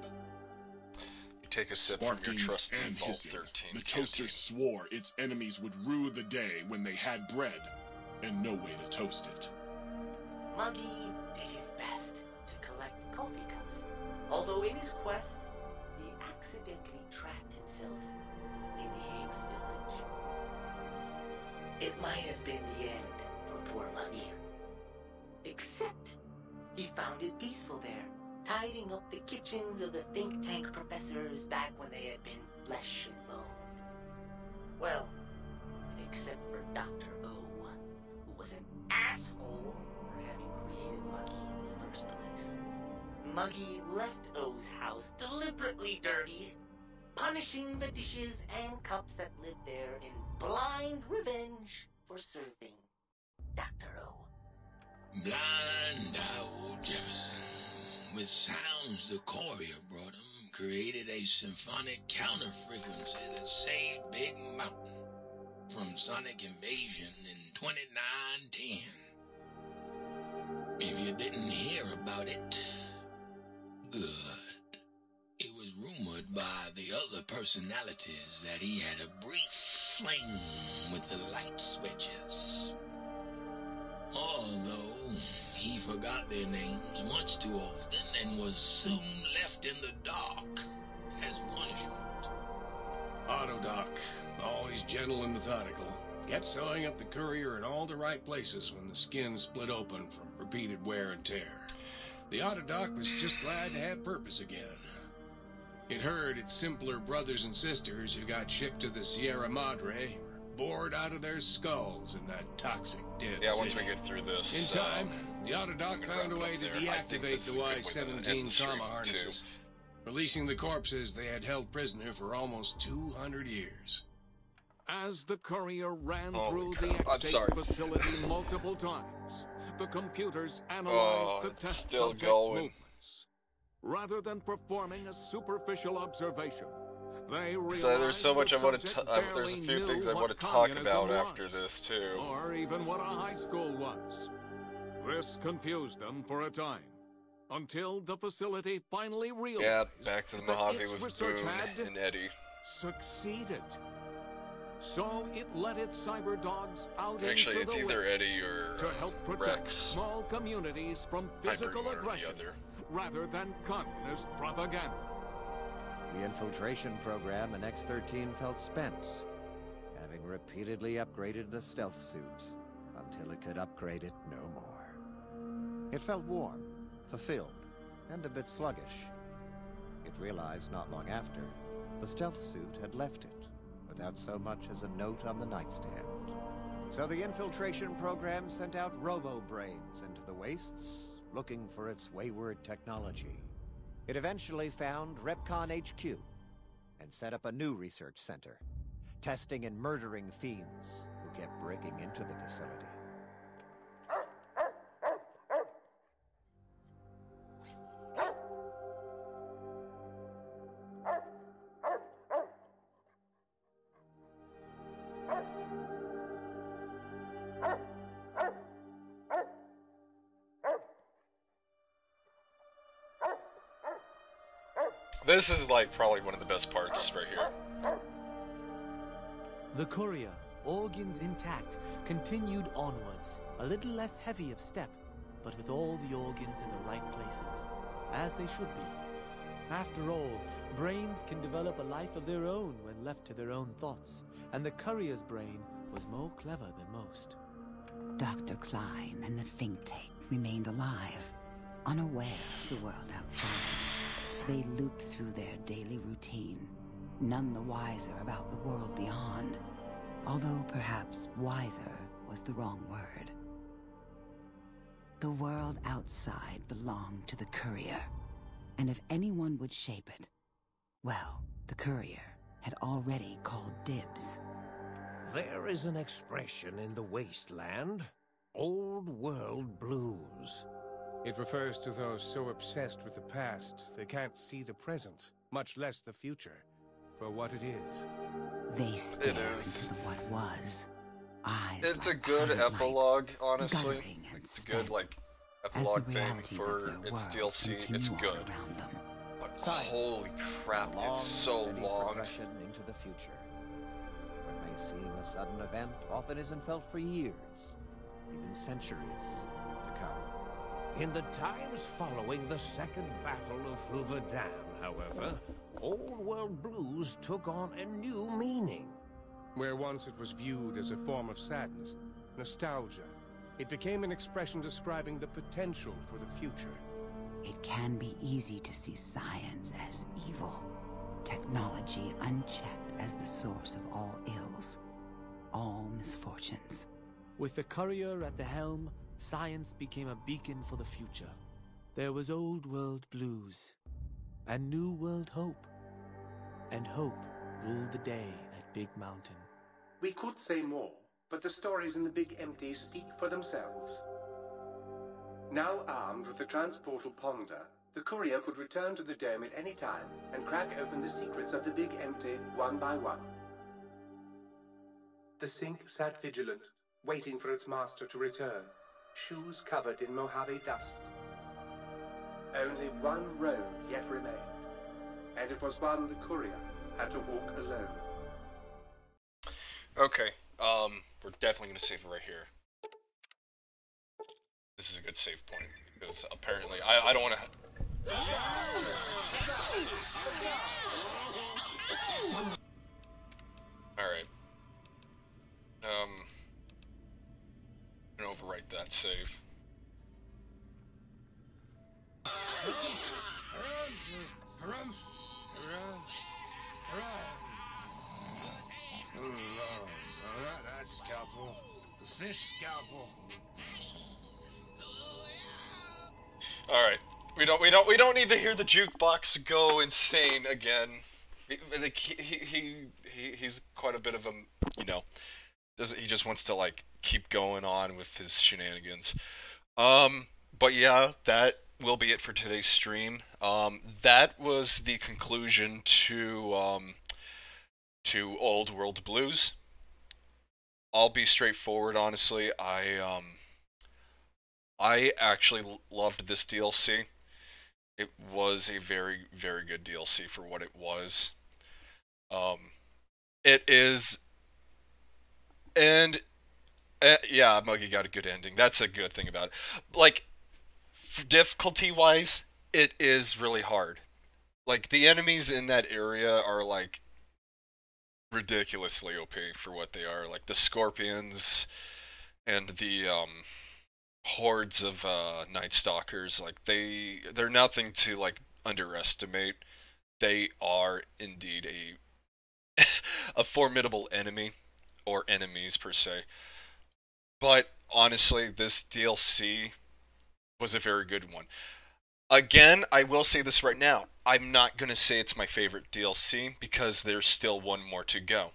You take a sip from your trusty and Vault hissing, 13 the canteen. toaster swore its enemies would rue the day when they had bread and no way to toast it. Muggy did his best to collect coffee cups, although in his quest, he accidentally trapped himself in Hank's village. It might have been the end for poor Muggy. Except, he found it peaceful there, tidying up the kitchens of the think tank professors back when they had been flesh and bone. Well, except for Dr. O, who was an asshole for having created Muggy in the first place. Muggy left O's house deliberately dirty, punishing the dishes and cups that lived there in blind revenge for serving Dr. O. Blind old Jefferson, with sounds the courier brought him, created a symphonic counter-frequency that saved Big Mountain from sonic invasion in 2910. If you didn't hear about it, good. It was rumored by the other personalities that he had a brief fling with the light switches. Although he forgot their names much too often and was soon left in the dark as punishment. Autodoc, always gentle and methodical, get sewing up the courier in all the right places when the skin split open from repeated wear and tear. The Autodoc was just glad to have purpose again. It heard its simpler brothers and sisters who got shipped to the Sierra Madre were bored out of their skulls in that toxic dead Yeah, once city. we get through this. In time, the Autodoc found a way to deactivate the Y-17 trauma harnesses, releasing the corpses they had held prisoner for almost 200 years. As the courier ran through the I'm sorry. facility multiple times, the computers analyzed the test still subject's going. movements. Rather than performing a superficial observation, they realized So there's so much the I want to. subject There's a barely few knew things I what want to talk communism about was, after this too. or even what a high school was. This confused them for a time, until the facility finally realized. Yeah, back to the that Mojave its with research Boone had and Eddie. succeeded. So it let its cyber dogs out Actually, into it's the either West Eddie or to help protect Rex. small communities from physical Hybrid one or the aggression other. rather than communist propaganda. The infiltration program in X-13 felt spent, having repeatedly upgraded the stealth suit until it could upgrade it no more. It felt warm, fulfilled, and a bit sluggish. It realized not long after, the stealth suit had left it, without so much as a note on the nightstand. So the infiltration program sent out robo-brains into the wastes, looking for its wayward technology. It eventually found Repcon HQ, and set up a new research center, testing and murdering fiends who kept breaking into the facility. This is like probably one of the best parts right here. The courier, organs intact, continued onwards, a little less heavy of step, but with all the organs in the right places, as they should be. After all, brains can develop a life of their own when left to their own thoughts, and the courier's brain was more clever than most. Dr. Klein and the think tank remained alive, unaware of the world outside. They looped through their daily routine, none the wiser about the world beyond, although perhaps wiser was the wrong word. The world outside belonged to the courier, and if anyone would shape it, well, the courier had already called dibs. There is an expression in the wasteland, old world blues. It refers to those so obsessed with the past they can't see the present, much less the future, for what it is. They stare into the what was. Eyes It's a like good pilot epilogue, lights, honestly. guttering and It's a good like as the epilogue thing realities of for their its world DLC. continue It's on good. around them. But Science, holy crap, long, it's so steady long. progression into the future. What may seem a sudden event often isn't felt for years, even centuries to come. In the times following the Second Battle of Hoover Dam, however, old world blues took on a new meaning. Where once it was viewed as a form of sadness, nostalgia, it became an expression describing the potential for the future. It can be easy to see science as evil, technology unchecked as the source of all ills, all misfortunes. With the courier at the helm, science became a beacon for the future. There was old world blues, and new world hope. And hope ruled the day at Big Mountain. We could say more, but the stories in the Big Empty speak for themselves. Now armed with the transportal Ponder, the courier could return to the dome at any time and crack open the secrets of the Big Empty one by one. The sink sat vigilant, waiting for its master to return, shoes covered in Mojave dust. Only one road yet remained, and it was one the courier had to walk alone. Okay, we're definitely gonna save it right here. This is a good save point, because apparently, I don't wanna... Alright. save. That scalpel. The fish scalpel. All right, we don't need to hear the jukebox go insane again. He's quite a bit of a, you know, he just wants to like keep going on with his shenanigans. But yeah, that will be it for today's stream. That was the conclusion to Old World Blues. I'll be straightforward, honestly. I actually loved this DLC. It was a very, very good DLC for what it was. It is, and yeah, Muggy got a good ending. That's a good thing about it. Like, difficulty-wise, it is really hard. Like, the enemies in that area are, like, ridiculously OP for what they are. Like, the scorpions and the, hordes of, Night Stalkers, like, they're nothing to, like, underestimate. They are, indeed, a formidable enemy, or enemies, per se. But, honestly, this DLC was a very good one. Again, I will say this right now. I'm not going to say it's my favorite DLC because there's still one more to go.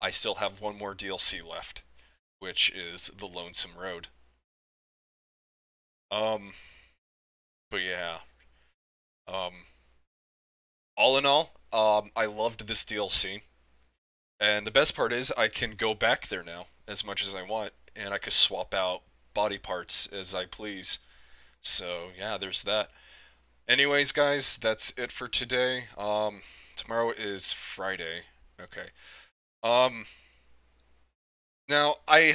I still have one more DLC left, which is The Lonesome Road. But yeah. All in all, I loved this DLC. And the best part is I can go back there now as much as I want, and I can swap out body parts as I please. So, yeah, there's that. Anyways, guys, that's it for today. Tomorrow is Friday. Okay. Now, I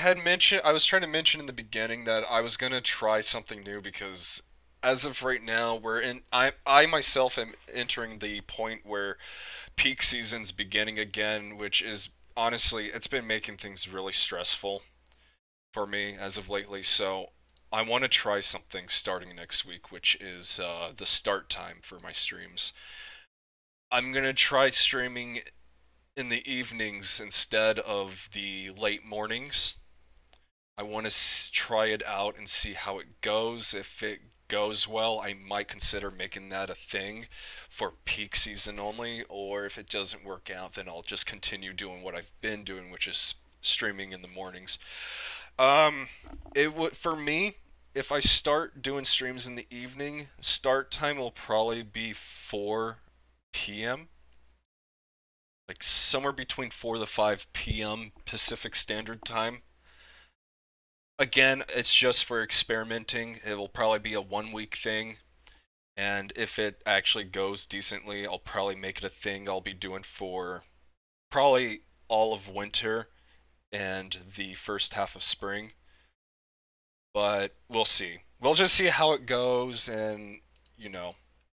was trying to mention in the beginning that I was gonna try something new because as of right now, I myself am entering the point where peak season's beginning again, which is, honestly, it's been making things really stressful for me as of lately, so I want to try something starting next week, which is the start time for my streams. I'm going to try streaming in the evenings instead of the late mornings. I want to try it out and see how it goes. If it goes well, I might consider making that a thing for peak season only, or if it doesn't work out, then I'll just continue doing what I've been doing, which is streaming in the mornings. It would, for me, if I start doing streams in the evening, start time will probably be 4 p.m. Like somewhere between 4 to 5 p.m. Pacific Standard Time. Again, it's just for experimenting. It will probably be a 1-week thing. And if it actually goes decently, I'll probably make it a thing I'll be doing for probably all of winter and the first half of spring. But we'll see. We'll just see how it goes and, you know,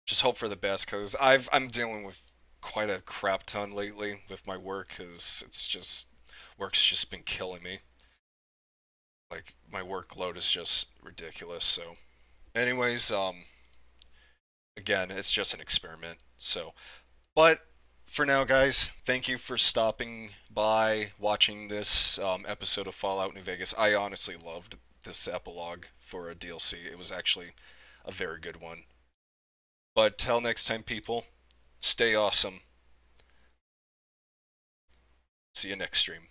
just hope for the best, because I'm dealing with quite a crap ton lately with my work, because work's just been killing me. Like, my workload is just ridiculous, so. Anyways, again, it's just an experiment, so. But, for now, guys, thank you for stopping by, watching this episode of Fallout New Vegas. I honestly loved this epilogue for a DLC. It was actually a very good one. But till next time, people, stay awesome. See you next stream.